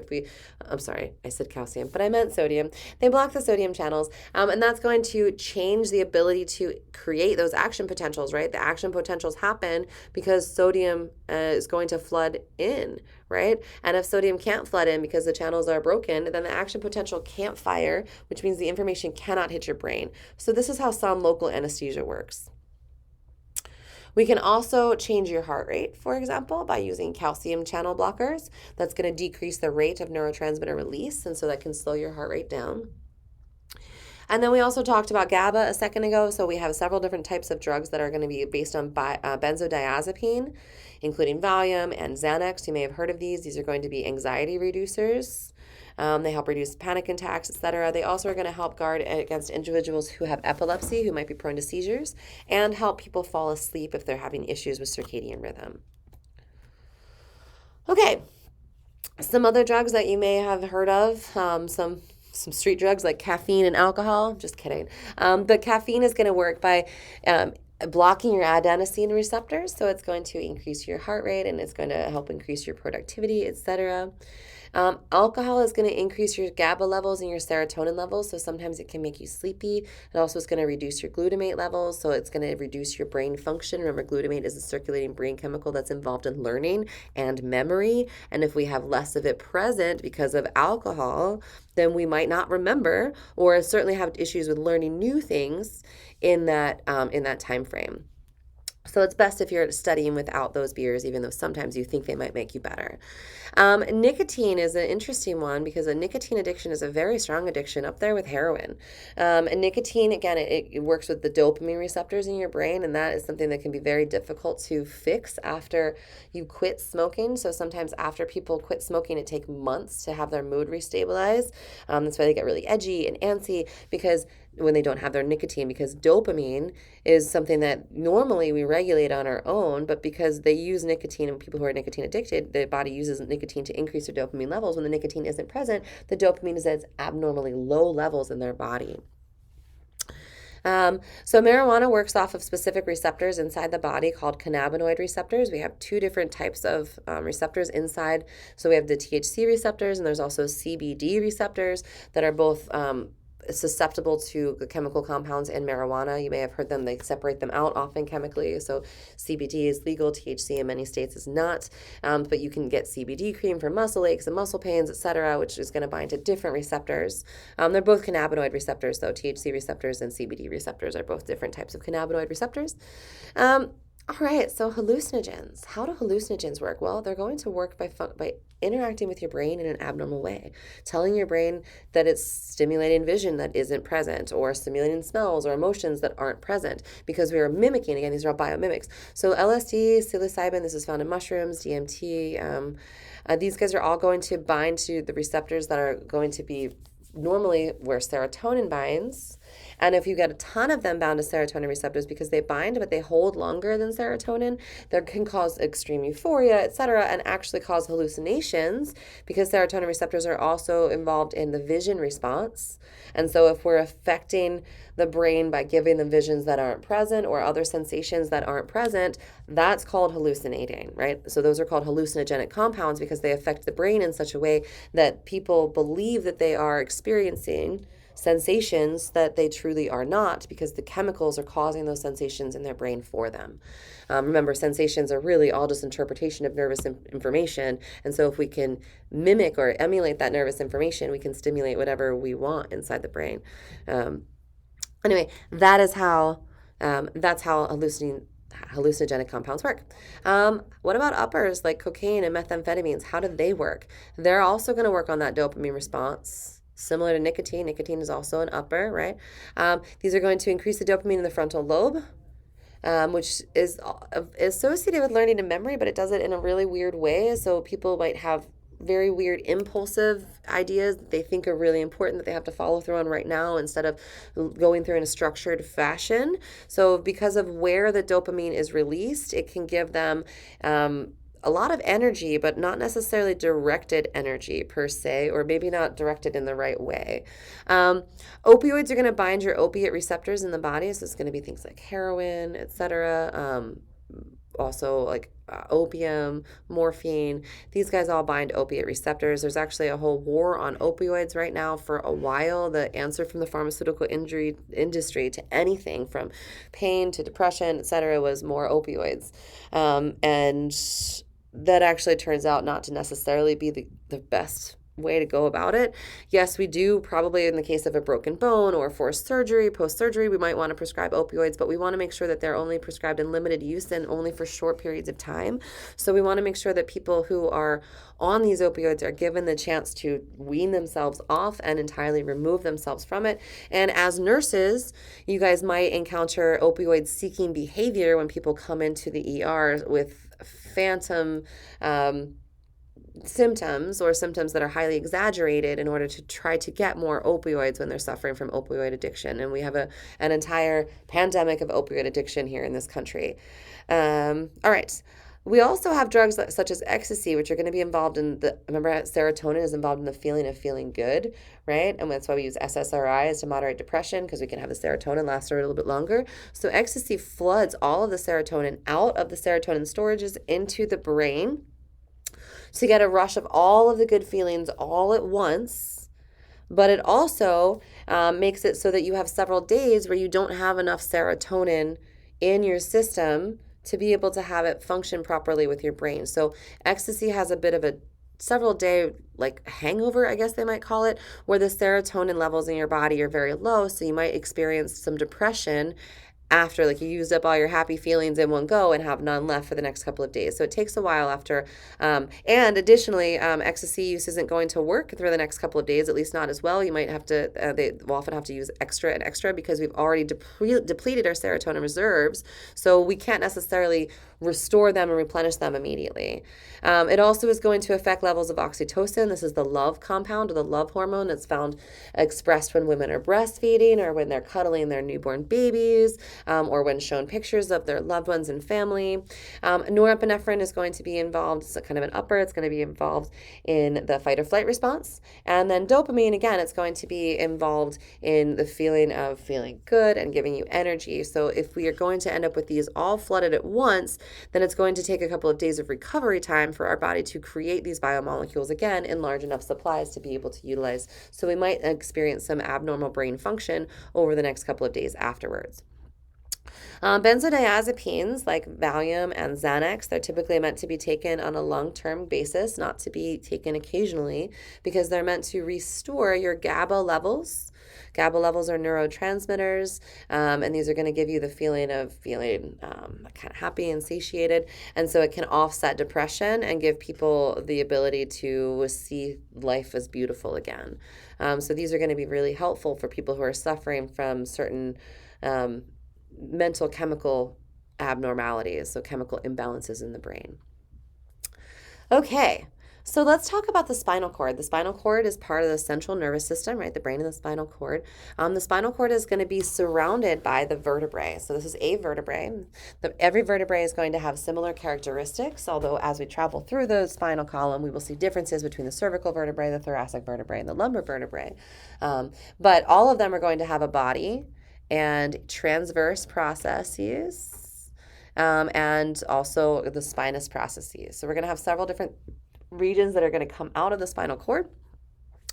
I'm sorry, I said calcium, but I meant sodium. They block the sodium channels, and that's going to change the ability to create those action potentials, right? The action potentials happen because sodium is going to flood in, right? And if sodium can't flood in because the channels are broken, then the action potential can't fire, which means the information cannot hit your brain. So this is how some local anesthesia works. We can also change your heart rate, for example, by using calcium channel blockers. That's going to decrease the rate of neurotransmitter release, and so that can slow your heart rate down. And then we also talked about GABA a second ago. So we have several different types of drugs that are going to be based on benzodiazepine, including Valium and Xanax. You may have heard of these. These are going to be anxiety reducers. They help reduce panic attacks, etc. They also are going to help guard against individuals who have epilepsy, who might be prone to seizures, and help people fall asleep if they're having issues with circadian rhythm. Okay, some other drugs that you may have heard of, some street drugs like caffeine and alcohol. Just kidding. But caffeine is going to work by blocking your adenosine receptors, so it's going to increase your heart rate and it's going to help increase your productivity, etc. Alcohol is going to increase your GABA levels and your serotonin levels, so sometimes it can make you sleepy. It also is going to reduce your glutamate levels, so it's going to reduce your brain function. Remember, glutamate is a circulating brain chemical that's involved in learning and memory, and if we have less of it present because of alcohol, then we might not remember or certainly have issues with learning new things in that time frame. So it's best if you're studying without those beers, even though sometimes you think they might make you better. Nicotine is an interesting one because a nicotine addiction is a very strong addiction up there with heroin. And nicotine, again, it works with the dopamine receptors in your brain, and that is something that can be very difficult to fix after you quit smoking. So sometimes after people quit smoking, it takes months to have their mood restabilize. That's why they get really edgy and antsy because when they don't have their nicotine, because dopamine is something that normally we regulate on our own, but because they use nicotine and people who are nicotine addicted, the body uses nicotine to increase their dopamine levels. When the nicotine isn't present, the dopamine is at abnormally low levels in their body. So marijuana works off of specific receptors inside the body called cannabinoid receptors. We have two different types of receptors inside. So we have the THC receptors, and there's also CBD receptors that are both susceptible to the chemical compounds in marijuana. You may have heard them, they separate them out often chemically. So CBD is legal, THC in many states is not, but you can get CBD cream for muscle aches and muscle pains, etc., which is going to bind to different receptors. They're both cannabinoid receptors, though. THC receptors and CBD receptors are both different types of cannabinoid receptors. All right, so hallucinogens. How do hallucinogens work? Well, they're going to work by interacting with your brain in an abnormal way, telling your brain that it's stimulating vision that isn't present, or stimulating smells or emotions that aren't present, because we are mimicking. Again, these are all biomimics. So LSD, psilocybin, this is found in mushrooms, DMT. These guys are all going to bind to the receptors that are going to be normally where serotonin binds. And if you get a ton of them bound to serotonin receptors, because they bind but they hold longer than serotonin, that can cause extreme euphoria, etc., and actually cause hallucinations, because serotonin receptors are also involved in the vision response. And so if we're affecting the brain by giving them visions that aren't present or other sensations that aren't present, that's called hallucinating, right? So those are called hallucinogenic compounds because they affect the brain in such a way that people believe that they are experiencing sensations that they truly are not, because the chemicals are causing those sensations in their brain for them. Remember, sensations are really all just interpretation of nervous information. And so if we can mimic or emulate that nervous information, we can stimulate whatever we want inside the brain. Anyway, that's how hallucinogenic compounds work. What about uppers like cocaine and methamphetamines? How do they work? They're also going to work on that dopamine response. Similar to nicotine. Nicotine is also an upper, right? These are going to increase the dopamine in the frontal lobe, which is associated with learning and memory, but it does it in a really weird way. So people might have very weird impulsive ideas that they think are really important that they have to follow through on right now instead of going through in a structured fashion. So because of where the dopamine is released, it can give them a lot of energy, but not necessarily directed energy per se, or maybe not directed in the right way. Opioids are going to bind your opiate receptors in the body. So it's going to be things like heroin, etc. Also like opium, morphine. These guys all bind opiate receptors. There's actually a whole war on opioids right now. For a while, the answer from the pharmaceutical industry to anything from pain to depression, etc., was more opioids. And that actually turns out not to necessarily be the best way to go about it. Yes, we do probably, in the case of a broken bone or forced surgery, post-surgery, we might want to prescribe opioids, but we want to make sure that they're only prescribed in limited use and only for short periods of time. So we want to make sure that people who are on these opioids are given the chance to wean themselves off and entirely remove themselves from it. And as nurses, you guys might encounter opioid-seeking behavior when people come into the ER with phantom symptoms or symptoms that are highly exaggerated in order to try to get more opioids when they're suffering from opioid addiction. And we have an entire pandemic of opioid addiction here in this country. All right. We also have drugs such as ecstasy, which are going to be involved in remember serotonin is involved in the feeling of feeling good, right? And that's why we use SSRIs to moderate depression, because we can have the serotonin last a little bit longer. So ecstasy floods all of the serotonin out of the serotonin storages into the brain to get a rush of all of the good feelings all at once. But it also makes it so that you have several days where you don't have enough serotonin in your system to be able to have it function properly with your brain. So ecstasy has a bit of a several day like hangover, I guess they might call it, where the serotonin levels in your body are very low. So you might experience some depression after, like, you used up all your happy feelings in one go and have none left for the next couple of days. So it takes a while after. And additionally, ecstasy use isn't going to work for the next couple of days, at least not as well. You might have to, they will often have to use extra and extra because we've already depleted our serotonin reserves. So we can't necessarily restore them and replenish them immediately. It also is going to affect levels of oxytocin. This is the love compound or the love hormone that's found expressed when women are breastfeeding or when they're cuddling their newborn babies, or when shown pictures of their loved ones and family. Norepinephrine is going to be involved. It's kind of an upper. It's going to be involved in the fight or flight response. And then dopamine, again, it's going to be involved in the feeling of feeling good and giving you energy. So if we are going to end up with these all flooded at once, then it's going to take a couple of days of recovery time for our body to create these biomolecules again in large enough supplies to be able to utilize. So we might experience some abnormal brain function over the next couple of days afterwards. Benzodiazepines like Valium and Xanax, they're typically meant to be taken on a long-term basis, not to be taken occasionally, because they're meant to restore your GABA levels. GABA levels are neurotransmitters, and these are going to give you the feeling of feeling kind of happy and satiated. And so it can offset depression and give people the ability to see life as beautiful again. So these are going to be really helpful for people who are suffering from certain mental chemical abnormalities, so chemical imbalances in the brain. Okay, so let's talk about the spinal cord. The spinal cord is part of the central nervous system, right? The brain and the spinal cord. The spinal cord is going to be surrounded by the vertebrae. So this is a vertebrae. Every vertebrae is going to have similar characteristics, although as we travel through the spinal column, we will see differences between the cervical vertebrae, the thoracic vertebrae, and the lumbar vertebrae. But all of them are going to have a body and transverse processes, and also the spinous processes. So we're going to have several different regions that are going to come out of the spinal cord.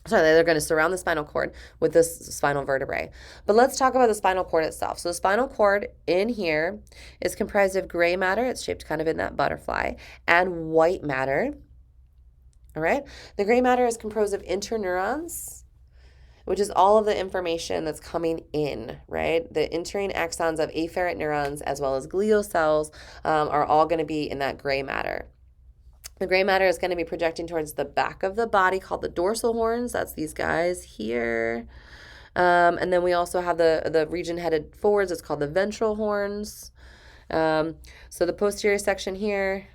So they're going to surround the spinal cord with this spinal vertebrae. But let's talk about the spinal cord itself. So the spinal cord in here is comprised of gray matter. It's shaped kind of in that butterfly, and white matter. All right. The gray matter is composed of interneurons, which is all of the information that's coming in, right? The entering axons of afferent neurons as well as glial cells are all going to be in that gray matter. The gray matter is going to be projecting towards the back of the body, called the dorsal horns. That's these guys here. And then we also have the region headed forwards. It's called the ventral horns. So the posterior section here,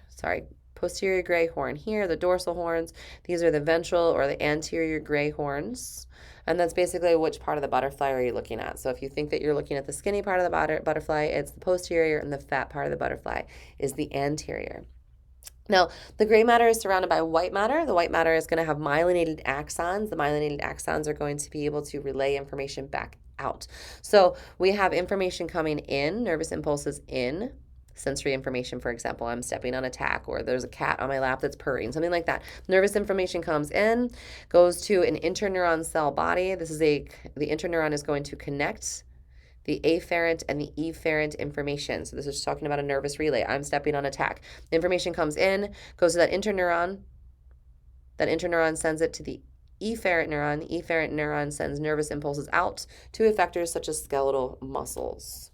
posterior gray horn here, the dorsal horns. These are the ventral or the anterior gray horns. And that's basically which part of the butterfly are you looking at. So if you think that you're looking at the skinny part of the butterfly, it's the posterior, and the fat part of the butterfly is the anterior. Now, the gray matter is surrounded by white matter. The white matter is going to have myelinated axons. The myelinated axons are going to be able to relay information back out. So we have information coming in, nervous impulses in, sensory information, for example, I'm stepping on a tack, or there's a cat on my lap that's purring, something like that. Nervous information comes in, goes to an interneuron cell body. The interneuron is going to connect the afferent and the efferent information. So this is talking about a nervous relay. I'm stepping on a tack. The information comes in, goes to that interneuron. That interneuron sends it to the efferent neuron. The efferent neuron sends nervous impulses out to effectors such as skeletal muscles.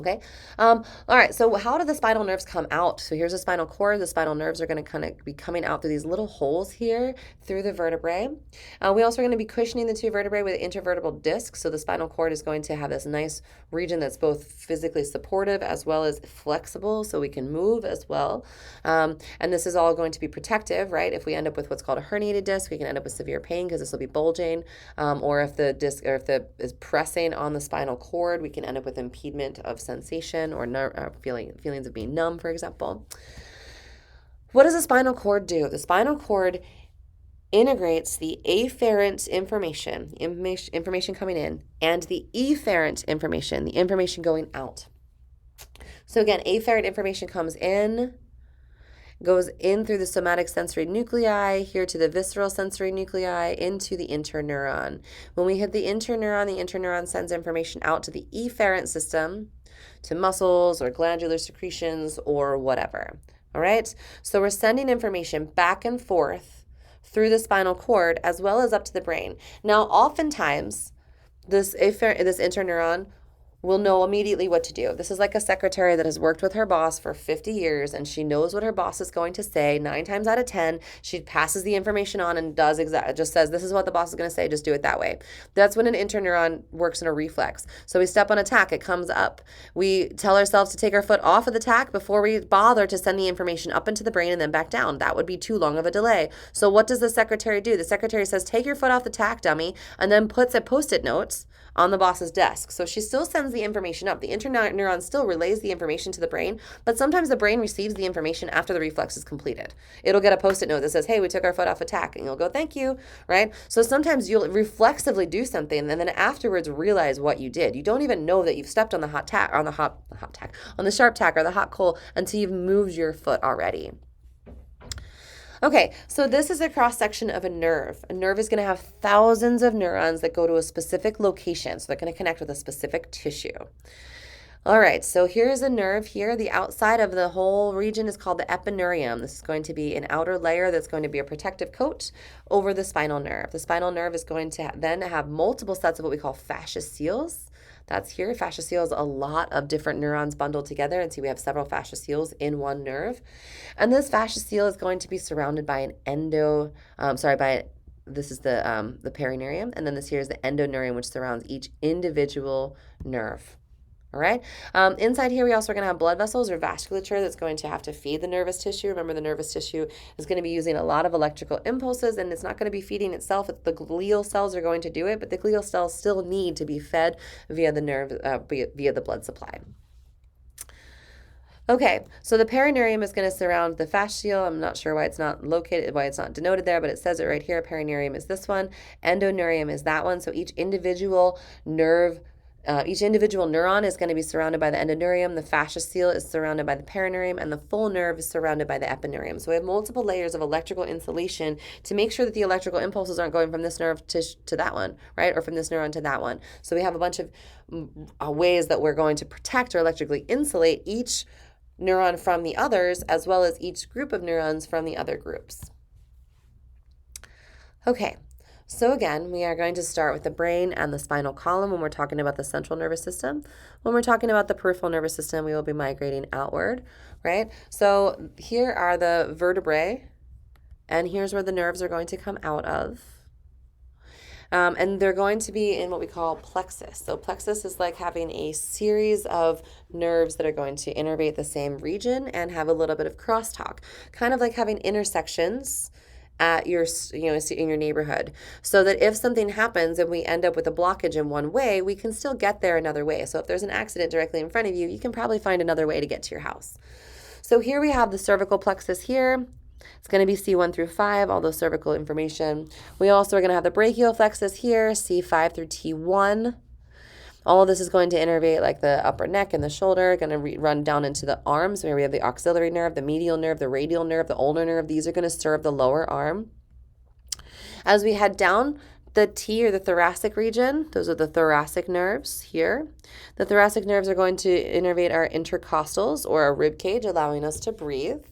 Okay. All right. So how do the spinal nerves come out? So here's the spinal cord. The spinal nerves are going to kind of be coming out through these little holes here through the vertebrae. We also are going to be cushioning the two vertebrae with intervertebral discs. So the spinal cord is going to have this nice region that's both physically supportive as well as flexible, so we can move as well. And this is all going to be protective, right? If we end up with what's called a herniated disc, we can end up with severe pain because this will be bulging. Or if the disc or if the is pressing on the spinal cord, we can end up with impediment of sensation or feelings of being numb, for example. What does the spinal cord do? The spinal cord integrates the afferent information coming in, and the efferent information, the information going out. So again, afferent information comes in, goes in through the somatic sensory nuclei, here to the visceral sensory nuclei, into the interneuron. When we hit the interneuron sends information out to the efferent system, to muscles or glandular secretions or whatever. All right? So we're sending information back and forth through the spinal cord as well as up to the brain. Now, oftentimes, this interneuron will know immediately what to do. This is like a secretary that has worked with her boss for 50 years, and she knows what her boss is going to say. 9 times out of 10, she passes the information on and just says, this is what the boss is going to say, just do it that way. That's when an interneuron works in a reflex. So we step on a tack, it comes up. We tell ourselves to take our foot off of the tack before we bother to send the information up into the brain and then back down. That would be too long of a delay. So what does the secretary do? The secretary says, take your foot off the tack, dummy, and then puts a Post-it note on the boss's desk. So she still sends the information up. The interneuron still relays the information to the brain, but sometimes the brain receives the information after the reflex is completed. It'll get a Post-it note that says, hey, we took our foot off a tack, and you'll go, thank you, right? So sometimes you'll reflexively do something and then afterwards realize what you did. You don't even know that you've stepped on the on the sharp tack or the hot coal until you've moved your foot already. Okay, so this is a cross-section of a nerve. A nerve is going to have thousands of neurons that go to a specific location, so they're going to connect with a specific tissue. All right, so here's a nerve here. The outside of the whole region is called the epineurium. This is going to be an outer layer that's going to be a protective coat over the spinal nerve. The spinal nerve is going to then have multiple sets of what we call fascioseals. That's here. Fascicle is a lot of different neurons bundled together, and see we have several fascioles in one nerve. And this fascicle is going to be surrounded by an this is the perineurium, and then this here is the endoneurium, which surrounds each individual nerve. All right. Inside here, we also are going to have blood vessels or vasculature that's going to have to feed the nervous tissue. Remember, the nervous tissue is going to be using a lot of electrical impulses, and it's not going to be feeding itself. The glial cells are going to do it, but the glial cells still need to be fed via the nerve, via the blood supply. Okay, so the perineurium is going to surround the fascicle. I'm not sure why it's not denoted there, but it says it right here. Perineurium is this one. Endoneurium is that one. So each individual neuron is going to be surrounded by the endoneurium. The fascicle is surrounded by the perineurium, and the full nerve is surrounded by the epineurium. So we have multiple layers of electrical insulation to make sure that the electrical impulses aren't going from this nerve to that one, right? Or from this neuron to that one. So we have a bunch of ways that we're going to protect or electrically insulate each neuron from the others, as well as each group of neurons from the other groups. Okay. So again, we are going to start with the brain and the spinal column when we're talking about the central nervous system. When we're talking about the peripheral nervous system, we will be migrating outward, right? So here are the vertebrae, and here's where the nerves are going to come out of. And they're going to be in what we call plexus. So plexus is like having a series of nerves that are going to innervate the same region and have a little bit of crosstalk, kind of like having intersections at your, in your neighborhood, so that if something happens and we end up with a blockage in one way, we can still get there another way. So if there's an accident directly in front of you, you can probably find another way to get to your house. So here we have the cervical plexus here. It's going to be C1 through 5, all those cervical information. We also are going to have the brachial plexus here, C5 through T1. All of this is going to innervate like the upper neck and the shoulder, going to run down into the arms, where we have the auxiliary nerve, the medial nerve, the radial nerve, the ulnar nerve. These are going to serve the lower arm. As we head down, the T, or the thoracic region, those are the thoracic nerves here. The thoracic nerves are going to innervate our intercostals or our rib cage, allowing us to breathe.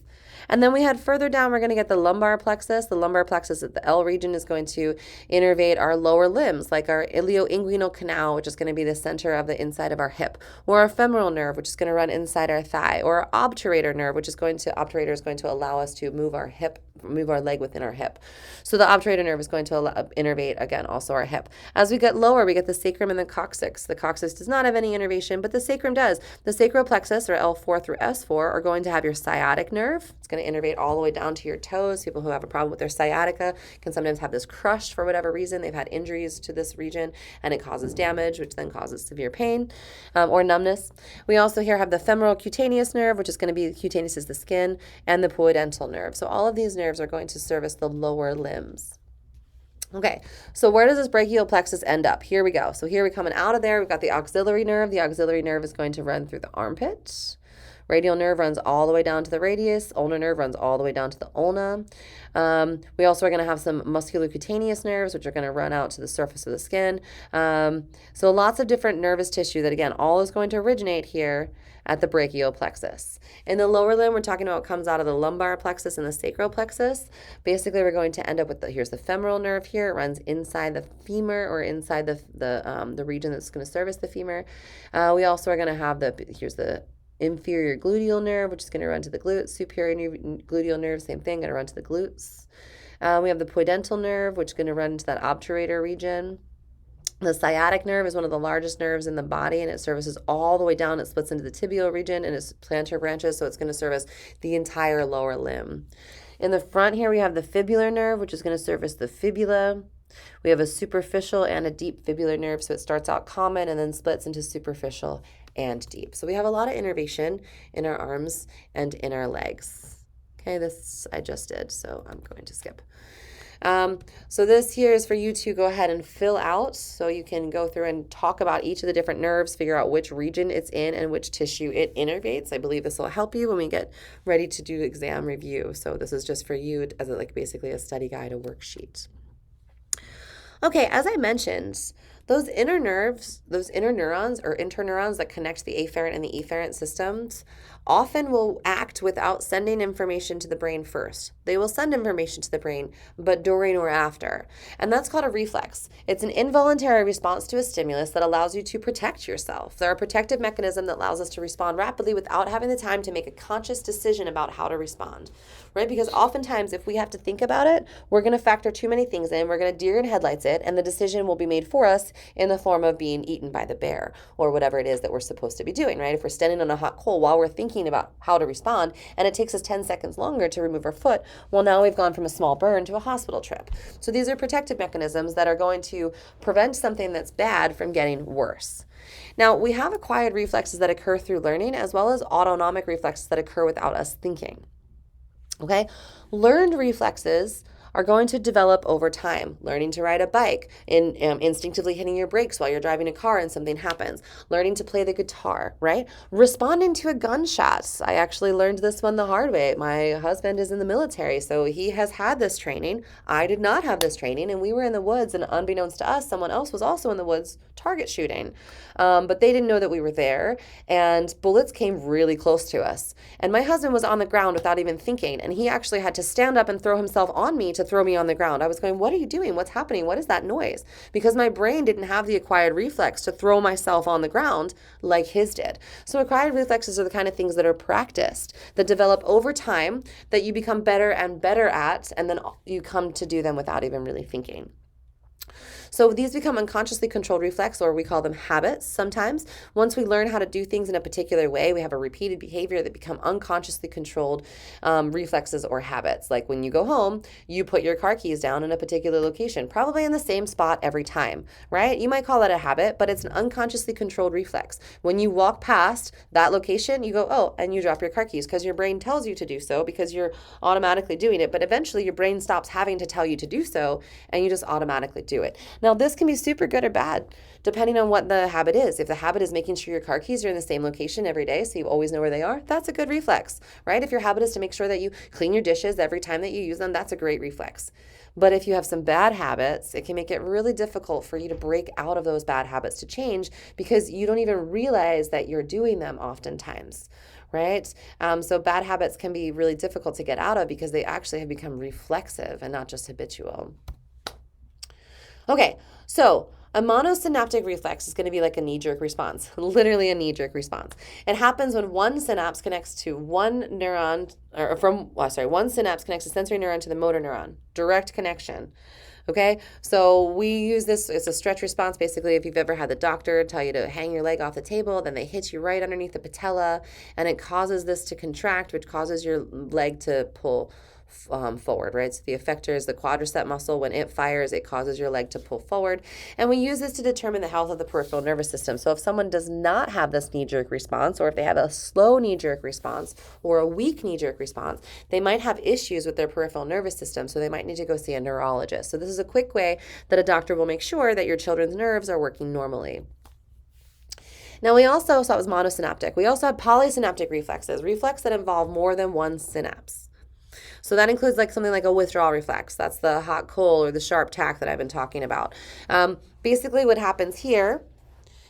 And then we had further down, we're going to get the lumbar plexus. The lumbar plexus at the L region is going to innervate our lower limbs, like our ilioinguinal canal, which is going to be the center of the inside of our hip, or our femoral nerve, which is going to run inside our thigh, or our obturator nerve, which is going to allow us to move our leg within our hip. So the obturator nerve is going to innervate, again, also our hip. As we get lower, we get the sacrum and the coccyx. The coccyx does not have any innervation, but the sacrum does. The sacral plexus, or L4 through S4, are going to have your sciatic nerve. It's going to innervate all the way down to your toes. People who have a problem with their sciatica can sometimes have this crushed for whatever reason. They've had injuries to this region, and it causes damage, which then causes severe pain or numbness. We also here have the femoral cutaneous nerve, which is going to be, cutaneous is the skin, and the pudendal nerve. So all of these nerves are going to service the lower limbs. Okay, so where does this brachial plexus end up? Here we go. So here we're coming out of there. We've got the auxiliary nerve. The auxiliary nerve is going to run through the armpit. Radial nerve runs all the way down to the radius. Ulnar nerve runs all the way down to the ulna. We also are going to have some musculocutaneous nerves, which are going to run out to the surface of the skin. So lots of different nervous tissue that, again, all is going to originate here at the brachial plexus. In the lower limb, we're talking about what comes out of the lumbar plexus and the sacral plexus. Basically, we're going to end up with here's the femoral nerve here. It runs inside the femur, or inside the region that's going to service the femur. We also are going to have here's the inferior gluteal nerve, which is going to run to the glutes. Superior gluteal nerve, same thing, going to run to the glutes. We have the pudendal nerve, which is going to run to that obturator region. The sciatic nerve is one of the largest nerves in the body, and it services all the way down. It splits into the tibial region and its plantar branches, so it's going to service the entire lower limb. In the front here, we have the fibular nerve, which is going to service the fibula. We have a superficial and a deep fibular nerve, so it starts out common and then splits into superficial and deep. So we have a lot of innervation in our arms and in our legs. Okay, this I just did, so I'm going to skip. So this here is for you to go ahead and fill out, so you can go through and talk about each of the different nerves, figure out which region it's in and which tissue it innervates. I believe this will help you when we get ready to do exam review. So this is just for you as basically a study guide, a worksheet. Okay, as I mentioned, those inner nerves, those inner neurons or interneurons that connect the afferent and the efferent systems often will act without sending information to the brain first. They will send information to the brain, but during or after. And that's called a reflex. It's an involuntary response to a stimulus that allows you to protect yourself. They're a protective mechanism that allows us to respond rapidly without having the time to make a conscious decision about how to respond, right? Because oftentimes if we have to think about it, we're going to factor too many things in. We're going to deer in headlights it, and the decision will be made for us in the form of being eaten by the bear or whatever it is that we're supposed to be doing, right? If we're standing on a hot coal while we're thinking about how to respond and it takes us 10 seconds longer to remove our foot, well, now we've gone from a small burn to a hospital trip. So these are protective mechanisms that are going to prevent something that's bad from getting worse. Now, we have acquired reflexes that occur through learning, as well as autonomic reflexes that occur without us thinking. Okay? Learned reflexes are going to develop over time. Learning to ride a bike, instinctively hitting your brakes while you're driving a car and something happens. Learning to play the guitar, right? Responding to a gunshot. I actually learned this one the hard way. My husband is in the military, so he has had this training. I did not have this training, and we were in the woods, and unbeknownst to us, someone else was also in the woods target shooting. But they didn't know that we were there, and bullets came really close to us. And my husband was on the ground without even thinking, and he actually had to stand up and throw himself on me to throw me on the ground. I was going, what are you doing? What's happening? What is that noise? Because my brain didn't have the acquired reflex to throw myself on the ground like his did. So acquired reflexes are the kind of things that are practiced, that develop over time, that you become better and better at, and then you come to do them without even really thinking. So these become unconsciously controlled reflex, or we call them habits sometimes. Once we learn how to do things in a particular way, we have a repeated behavior that become unconsciously controlled reflexes or habits. Like when you go home, you put your car keys down in a particular location, probably in the same spot every time, right? You might call that a habit, but it's an unconsciously controlled reflex. When you walk past that location, you go, oh, and you drop your car keys because your brain tells you to do so because you're automatically doing it. But eventually your brain stops having to tell you to do so, and you just automatically do it. Now, this can be super good or bad, depending on what the habit is. If the habit is making sure your car keys are in the same location every day, so you always know where they are, that's a good reflex, right? If your habit is to make sure that you clean your dishes every time that you use them, that's a great reflex. But if you have some bad habits, it can make it really difficult for you to break out of those bad habits to change because you don't even realize that you're doing them oftentimes, right? So bad habits can be really difficult to get out of because they actually have become reflexive and not just habitual. Okay, so a monosynaptic reflex is going to be like a knee-jerk response, literally a knee-jerk response. It happens when one synapse connects to one neuron, one synapse connects a sensory neuron to the motor neuron, direct connection. Okay, so we use this, it's a stretch response. Basically, if you've ever had the doctor tell you to hang your leg off the table, then they hit you right underneath the patella, and it causes this to contract, which causes your leg to pull forward, right? So the effector is the quadricep muscle. When it fires, it causes your leg to pull forward. And we use this to determine the health of the peripheral nervous system. So if someone does not have this knee-jerk response, or if they have a slow knee-jerk response or a weak knee-jerk response, they might have issues with their peripheral nervous system. So they might need to go see a neurologist. So this is a quick way that a doctor will make sure that your children's nerves are working normally. Now we also, so that was monosynaptic. We also have polysynaptic reflexes, reflex that involve more than one synapse. So that includes like something like a withdrawal reflex. That's the hot cold or the sharp tack that I've been talking about. Basically what happens here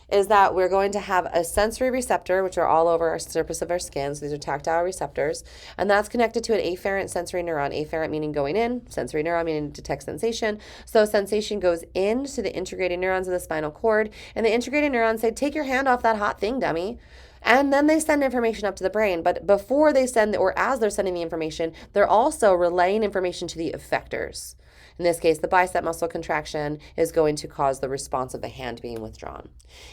is that we're going to have a sensory receptor, which are all over our surface of our skin. So these are tactile receptors. And that's connected to an afferent sensory neuron. Afferent meaning going in, sensory neuron meaning detect sensation. So sensation goes into the integrated neurons of the spinal cord. And the integrated neurons say, take your hand off that hot thing, dummy. And then they send information up to the brain. But before they send, or as they're sending the information, they're also relaying information to the effectors. In this case, the bicep muscle contraction is going to cause the response of the hand being withdrawn.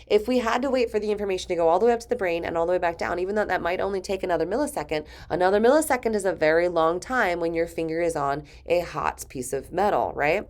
If we had to wait for the information to go all the way up to the brain and all the way back down, even though that might only take another millisecond is a very long time when your finger is on a hot piece of metal, right?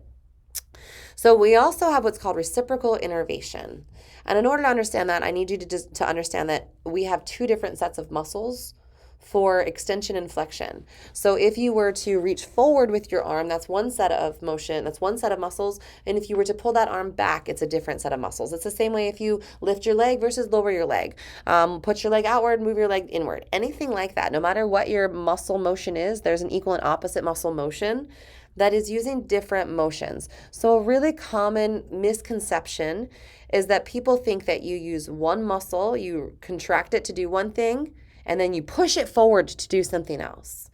So we also have what's called reciprocal innervation. And in order to understand that, I need you to understand that we have two different sets of muscles for extension and flexion. So if you were to reach forward with your arm, that's one set of motion, that's one set of muscles. And if you were to pull that arm back, it's a different set of muscles. It's the same way if you lift your leg versus lower your leg. Put your leg outward, move your leg inward. Anything like that, no matter what your muscle motion is, there's an equal and opposite muscle motion that is using different motions. So a really common misconception is that people think that you use one muscle, you contract it to do one thing, and then you push it forward to do something else.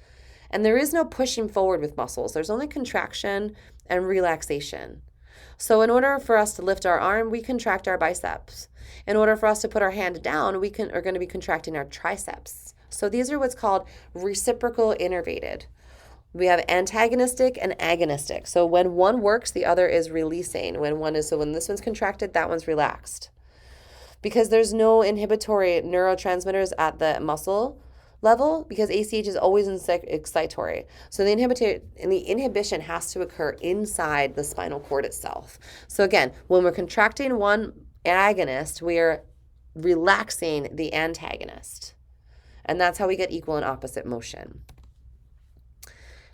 And there is no pushing forward with muscles. There's only contraction and relaxation. So in order for us to lift our arm, we contract our biceps. In order for us to put our hand down, are going to be contracting our triceps. So these are what's called reciprocal innervated. We have antagonistic and agonistic. So when one works, the other is releasing. When this one's contracted, that one's relaxed. Because there's no inhibitory neurotransmitters at the muscle level, because ACH is always excitatory. So the inhibition has to occur inside the spinal cord itself. So again, when we're contracting one agonist, we are relaxing the antagonist. And that's how we get equal and opposite motion.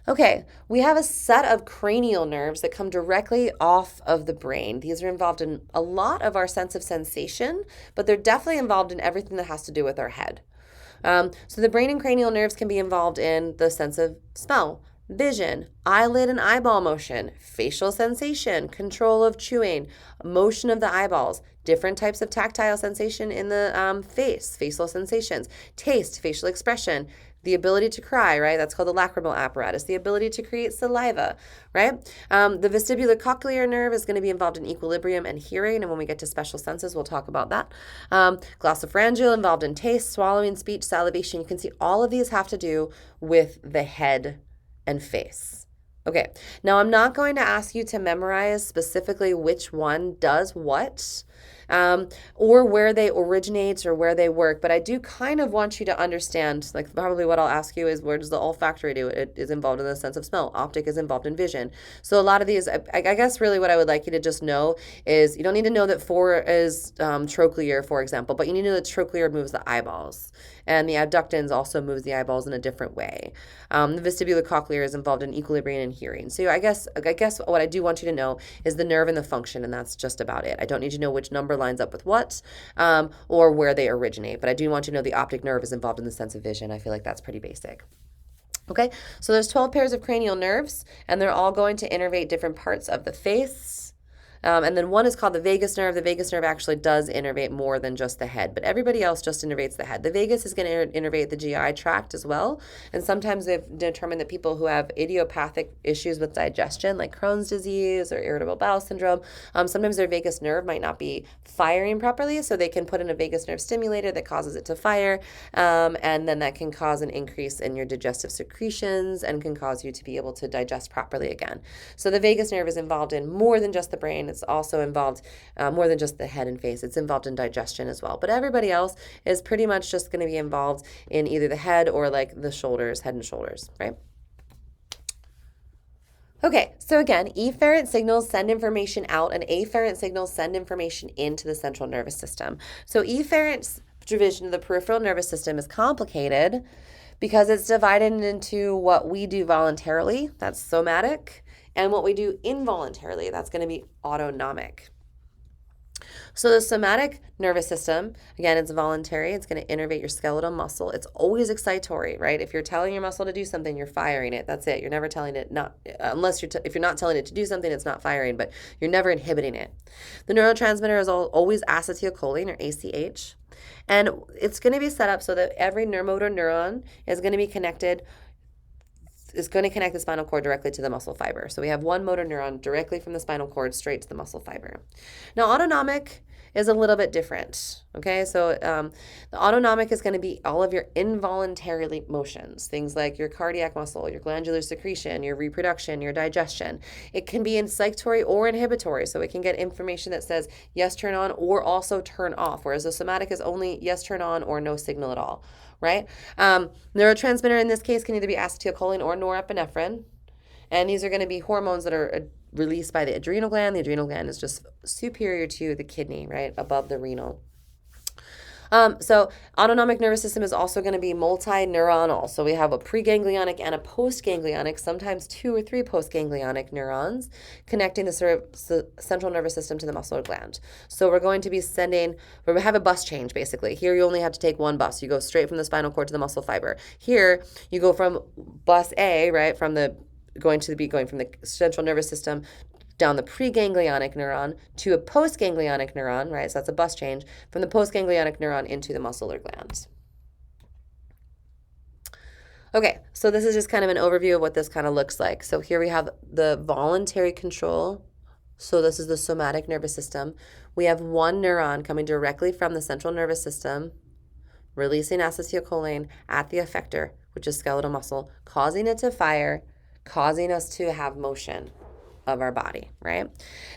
Okay, we have a set of cranial nerves that come directly off of the brain. These are involved in a lot of our sense of sensation, but they're definitely involved in everything that has to do with our head. So the brain and cranial nerves can be involved in the sense of smell, vision, eyelid and eyeball motion, facial sensation, control of chewing, motion of the eyeballs, different types of tactile sensation in the face, facial sensations, taste, facial expression, the ability to cry, right? That's called the lacrimal apparatus. The ability to create saliva, right? The vestibular cochlear nerve is going to be involved in equilibrium and hearing. And when we get to special senses, we'll talk about that. Glossopharyngeal involved in taste, swallowing, speech, salivation. You can see all of these have to do with the head and face. Okay, now I'm not going to ask you to memorize specifically which one does what. or where they originate or where they work. But I do kind of want you to understand, like probably what I'll ask you is, where does the olfactory do? It is involved in the sense of smell. Optic is involved in vision. So a lot of these, I guess really what I would like you to just know is you don't need to know that 4 is trochlear, for example, but you need to know that trochlear moves the eyeballs. And the abductans also moves the eyeballs in a different way. The vestibulocochlear is involved in equilibrium and hearing. So I guess what I do want you to know is the nerve and the function, and that's just about it. I don't need you to know which number lines up with what, or where they originate, but I do want you to know the optic nerve is involved in the sense of vision. I feel like that's pretty basic. Okay, so there's 12 pairs of cranial nerves, and they're all going to innervate different parts of the face. And then one is called the vagus nerve. The vagus nerve actually does innervate more than just the head, but everybody else just innervates the head. The vagus is going to innervate the GI tract as well. And sometimes they've determined that people who have idiopathic issues with digestion, like Crohn's disease or irritable bowel syndrome, sometimes their vagus nerve might not be firing properly. So they can put in a vagus nerve stimulator that causes it to fire. And then that can cause an increase in your digestive secretions and can cause you to be able to digest properly again. So the vagus nerve is involved in more than just the brain. It's also involved more than just the head and face. It's involved in digestion as well. But everybody else is pretty much just going to be involved in either the head or like the shoulders, head and shoulders, right? Okay, so again, efferent signals send information out and afferent signals send information into the central nervous system. So efferent division of the peripheral nervous system is complicated because it's divided into what we do voluntarily, that's somatic, and what we do involuntarily, that's going to be autonomic. So the somatic nervous system, again, it's voluntary. It's going to innervate your skeletal muscle. It's always excitatory, right? If you're telling your muscle to do something, you're firing it. That's it. You're never telling it not, unless if you're not telling it to do something, it's not firing, but you're never inhibiting it. The neurotransmitter is always acetylcholine, or ACH. And it's going to be set up so that every neuromotor neuron is going to connect the spinal cord directly to the muscle fiber. So we have one motor neuron directly from the spinal cord straight to the muscle fiber. Now, autonomic is a little bit different, okay? So the autonomic is going to be all of your involuntary motions, things like your cardiac muscle, your glandular secretion, your reproduction, your digestion. It can be incitatory or inhibitory, so it can get information that says yes, turn on, or also turn off, whereas the somatic is only yes, turn on, or no signal at all, right? Neurotransmitter in this case can either be acetylcholine or norepinephrine, and these are going to be hormones that are released by the adrenal gland. The adrenal gland is just superior to the kidney, right, above the renal. So autonomic nervous system is also going to be multineuronal. So we have a preganglionic and a postganglionic, sometimes 2 or 3 postganglionic neurons connecting the central nervous system to the muscular gland. So we're going to be we have a bus change basically. Here you only have to take one bus. You go straight from the spinal cord to the muscle fiber. Here you go from bus A, right, going from the central nervous system down the preganglionic neuron to a postganglionic neuron, right? So that's a bus change from the postganglionic neuron into the muscular glands. Okay, so this is just kind of an overview of what this kind of looks like. So here we have the voluntary control. So this is the somatic nervous system. We have one neuron coming directly from the central nervous system, releasing acetylcholine at the effector, which is skeletal muscle, causing it to fire, causing us to have motion of our body, right?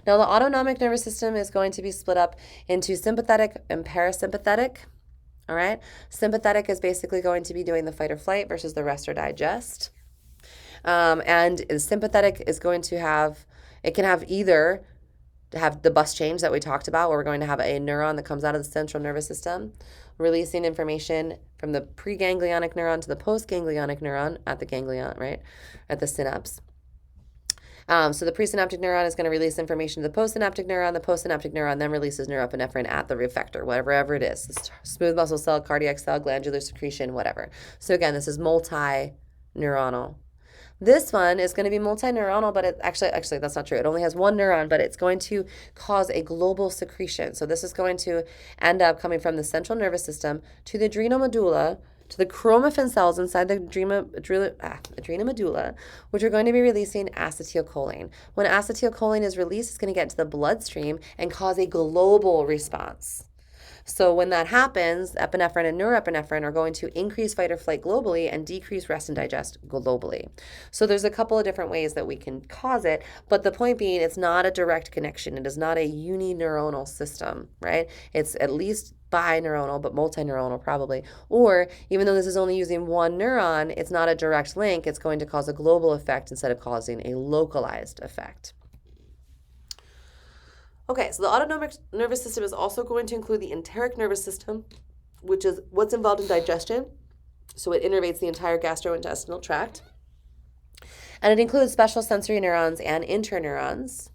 Now, the autonomic nervous system is going to be split up into sympathetic and parasympathetic, all right? Sympathetic is basically going to be doing the fight or flight versus the rest or digest. And sympathetic is going to either have the bus change that we talked about, where we're going to have a neuron that comes out of the central nervous system, releasing information from the preganglionic neuron to the postganglionic neuron at the ganglion, right, at the synapse. So the presynaptic neuron is going to release information to the postsynaptic neuron. The postsynaptic neuron then releases norepinephrine at the effector, whatever it is, smooth muscle cell, cardiac cell, glandular secretion, whatever. So again, this is multi-neuronal. This one is going to be multineuronal, but it actually that's not true. It only has one neuron, but it's going to cause a global secretion. So this is going to end up coming from the central nervous system to the adrenal medulla, to the chromaffin cells inside the adrenal medulla, which are going to be releasing acetylcholine. When acetylcholine is released, it's going to get into the bloodstream and cause a global response. So when that happens, epinephrine and norepinephrine are going to increase fight or flight globally and decrease rest and digest globally. So there's a couple of different ways that we can cause it, but the point being, it's not a direct connection. It is not a unineuronal system, right? It's at least bineuronal, but multineuronal probably. Or even though this is only using one neuron, it's not a direct link. It's going to cause a global effect instead of causing a localized effect. Okay, so the autonomic nervous system is also going to include the enteric nervous system, which is what's involved in digestion. So it innervates the entire gastrointestinal tract. And it includes special sensory neurons and interneurons.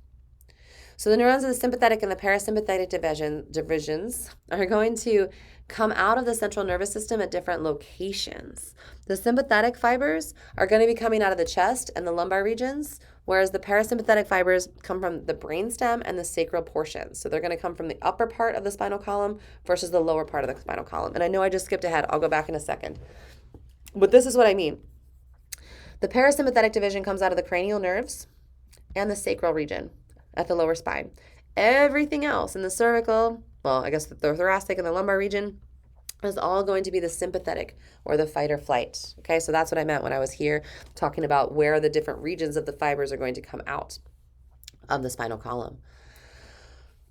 So the neurons of the sympathetic and the parasympathetic divisions are going to come out of the central nervous system at different locations. The sympathetic fibers are going to be coming out of the chest and the lumbar regions, whereas the parasympathetic fibers come from the brainstem and the sacral portions. So they're going to come from the upper part of the spinal column versus the lower part of the spinal column. And I know I just skipped ahead. I'll go back in a second. But this is what I mean. The parasympathetic division comes out of the cranial nerves and the sacral region at the lower spine. Everything else in the cervical, well, I guess the thoracic and the lumbar region is all going to be the sympathetic or the fight or flight. Okay, so that's what I meant when I was here talking about where the different regions of the fibers are going to come out of the spinal column.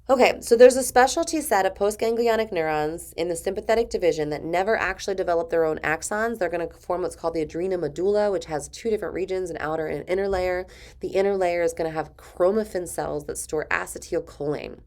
Okay, so there's a specialty set of postganglionic neurons in the sympathetic division that never actually develop their own axons. They're going to form what's called the Adrenal Medulla, which has two different regions, an outer and inner layer. The inner layer is going to have chromaffin cells that store acetylcholine.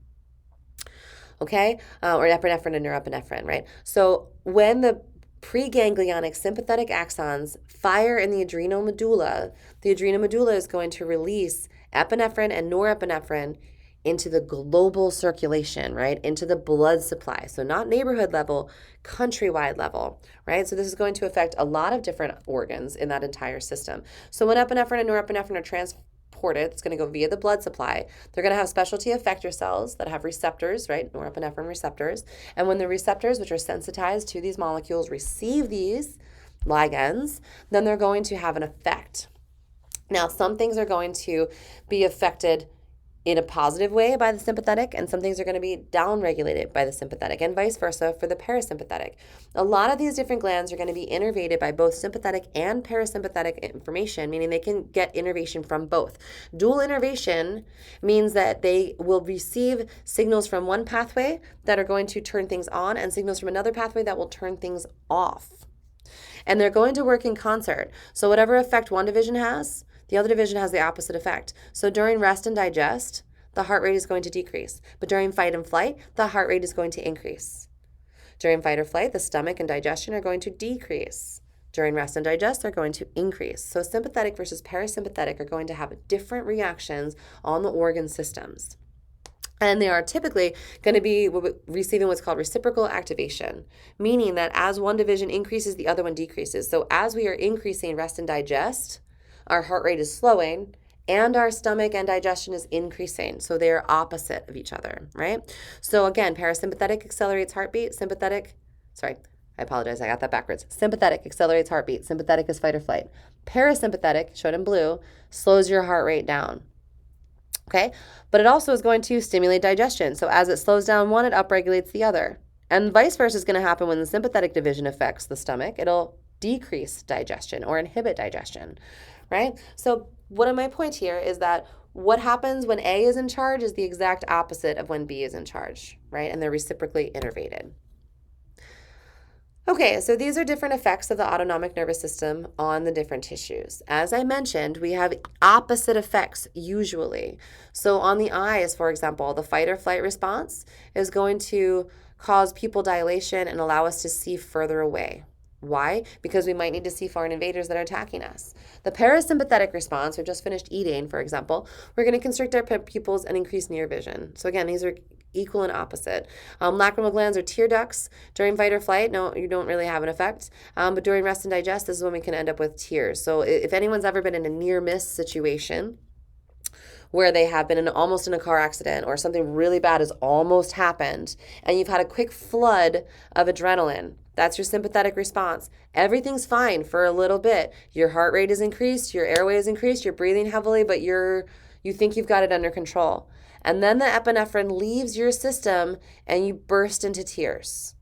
Okay, or epinephrine and norepinephrine, right? So when the preganglionic sympathetic axons fire in the adrenal medulla is going to release epinephrine and norepinephrine into the global circulation, right? Into the blood supply. So not neighborhood level, countrywide level, right? So this is going to affect a lot of different organs in that entire system. So when epinephrine and norepinephrine are transported, it's going to go via the blood supply. They're going to have specialty effector cells that have receptors, right? Norepinephrine receptors. And when the receptors, which are sensitized to these molecules, receive these ligands, then they're going to have an effect. Now, some things are going to be affected in a positive way by the sympathetic, and some things are going to be downregulated by the sympathetic, and vice versa for the parasympathetic. A lot of these different glands are going to be innervated by both sympathetic and parasympathetic information, meaning they can get innervation from both. Dual innervation means that they will receive signals from one pathway that are going to turn things on and signals from another pathway that will turn things off. And they're going to work in concert. So whatever effect one division has, the other division has the opposite effect. So during rest and digest, the heart rate is going to decrease. But during fight and flight, the heart rate is going to increase. During fight or flight, the stomach and digestion are going to decrease. During rest and digest, they're going to increase. So sympathetic versus parasympathetic are going to have different reactions on the organ systems. And they are typically going to be receiving what's called reciprocal activation, meaning that as one division increases, the other one decreases. So as we are increasing rest and digest, our heart rate is slowing, and our stomach and digestion is increasing. So they are opposite of each other, right? So again, parasympathetic accelerates heartbeat. Sympathetic accelerates heartbeat. Sympathetic is fight or flight. Parasympathetic, shown in blue, slows your heart rate down. Okay? But it also is going to stimulate digestion. So as it slows down one, it upregulates the other. And vice versa is going to happen when the sympathetic division affects the stomach. It'll decrease digestion or inhibit digestion. Right? So what my point here is that what happens when A is in charge is the exact opposite of when B is in charge, right? And they're reciprocally innervated. Okay, so these are different effects of the autonomic nervous system on the different tissues. As I mentioned, we have opposite effects usually. So on the eyes, for example, the fight or flight response is going to cause pupil dilation and allow us to see further away. Why? Because we might need to see foreign invaders that are attacking us. The parasympathetic response, we've just finished eating, for example, we're going to constrict our pupils and increase near vision. So again, these are equal and opposite. Lacrimal glands or tear ducts during fight or flight, no, you don't really have an effect. But during rest and digest, this is when we can end up with tears. So if anyone's ever been in a near miss situation where they have been almost in a car accident or something really bad has almost happened, and you've had a quick flood of adrenaline, that's your sympathetic response. Everything's fine for a little bit. Your heart rate is increased, your airway is increased, you're breathing heavily, but you think you've got it under control. And then the epinephrine leaves your system and you burst into tears.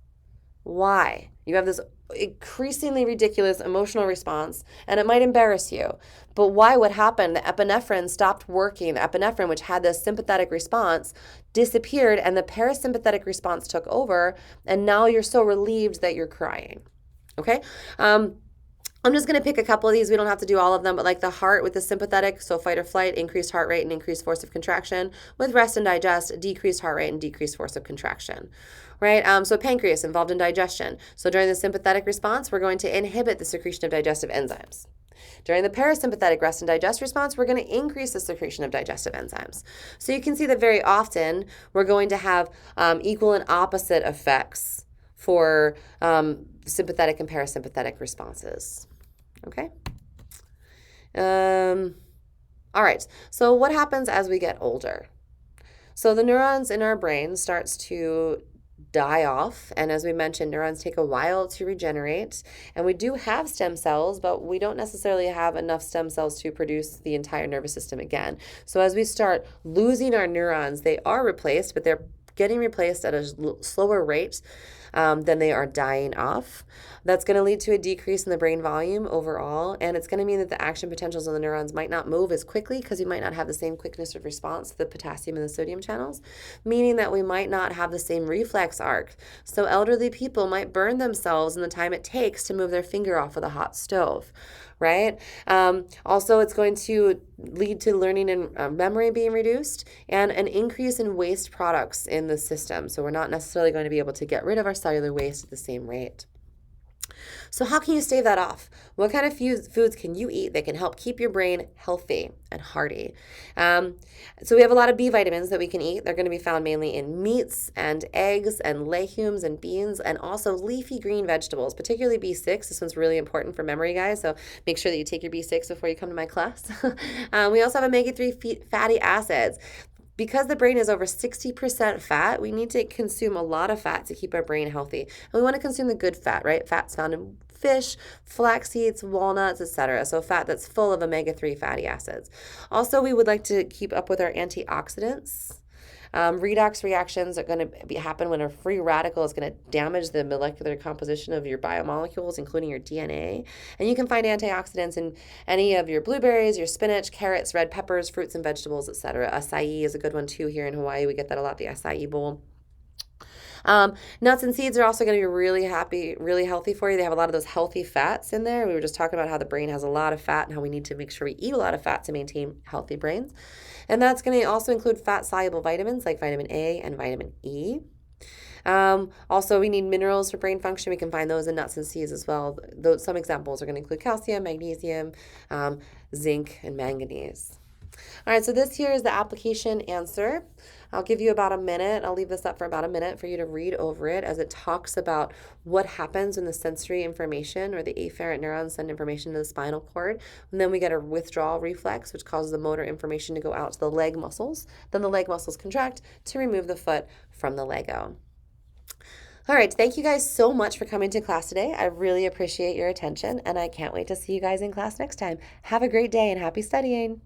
Why? You have this increasingly ridiculous emotional response, and it might embarrass you. But why? What happened? The epinephrine stopped working. The epinephrine, which had this sympathetic response, disappeared, and the parasympathetic response took over, and now you're so relieved that you're crying. Okay? I'm just going to pick a couple of these. We don't have to do all of them, but like the heart with the sympathetic, so fight or flight, increased heart rate and increased force of contraction. With rest and digest, decreased heart rate and decreased force of contraction, right? So pancreas involved in digestion. So during the sympathetic response, we're going to inhibit the secretion of digestive enzymes. During the parasympathetic rest and digest response, we're going to increase the secretion of digestive enzymes. So you can see that very often we're going to have equal and opposite effects for sympathetic and parasympathetic responses. Okay. All right. So what happens as we get older? So the neurons in our brain starts to die off. And as we mentioned, neurons take a while to regenerate. And we do have stem cells, but we don't necessarily have enough stem cells to produce the entire nervous system again. So as we start losing our neurons, they are replaced, but they're getting replaced at a slower rate than they are dying off. That's going to lead to a decrease in the brain volume overall, and it's going to mean that the action potentials of the neurons might not move as quickly because you might not have the same quickness of response to the potassium and the sodium channels, meaning that we might not have the same reflex arc. So elderly people might burn themselves in the time it takes to move their finger off of a hot stove, right? Also, it's going to lead to learning and memory being reduced and an increase in waste products in the system. So we're not necessarily going to be able to get rid of our cellular waste at the same rate. So how can you stave that off? What kind of foods can you eat that can help keep your brain healthy and hearty? So we have a lot of B vitamins that we can eat. They're going to be found mainly in meats and eggs and legumes and beans and also leafy green vegetables, particularly B6. This one's really important for memory, guys, so make sure that you take your B6 before you come to my class. We also have omega-3 fatty acids. Because the brain is over 60% fat, we need to consume a lot of fat to keep our brain healthy. And we want to consume the good fat, right? Fat's found in fish, flax seeds, walnuts, etc. So fat that's full of omega-3 fatty acids. Also, we would like to keep up with our antioxidants. Redox reactions are going to happen when a free radical is going to damage the molecular composition of your biomolecules, including your DNA. And you can find antioxidants in any of your blueberries, your spinach, carrots, red peppers, fruits and vegetables, etc. Acai is a good one too here in Hawaii. We get that a lot, the acai bowl. Nuts and seeds are also going to be really healthy for you. They have a lot of those healthy fats in there. We were just talking about how the brain has a lot of fat and how we need to make sure we eat a lot of fat to maintain healthy brains. And that's going to also include fat-soluble vitamins like vitamin A and vitamin E. Also, we need minerals for brain function. We can find those in nuts and seeds as well. Some examples are going to include calcium, magnesium, zinc, and manganese. All right, so this here is the application answer. I'll give you about a minute. I'll leave this up for about a minute for you to read over it as it talks about what happens when the sensory information or the afferent neurons send information to the spinal cord. And then we get a withdrawal reflex, which causes the motor information to go out to the leg muscles. Then the leg muscles contract to remove the foot from the Lego. All right, thank you guys so much for coming to class today. I really appreciate your attention, and I can't wait to see you guys in class next time. Have a great day and happy studying.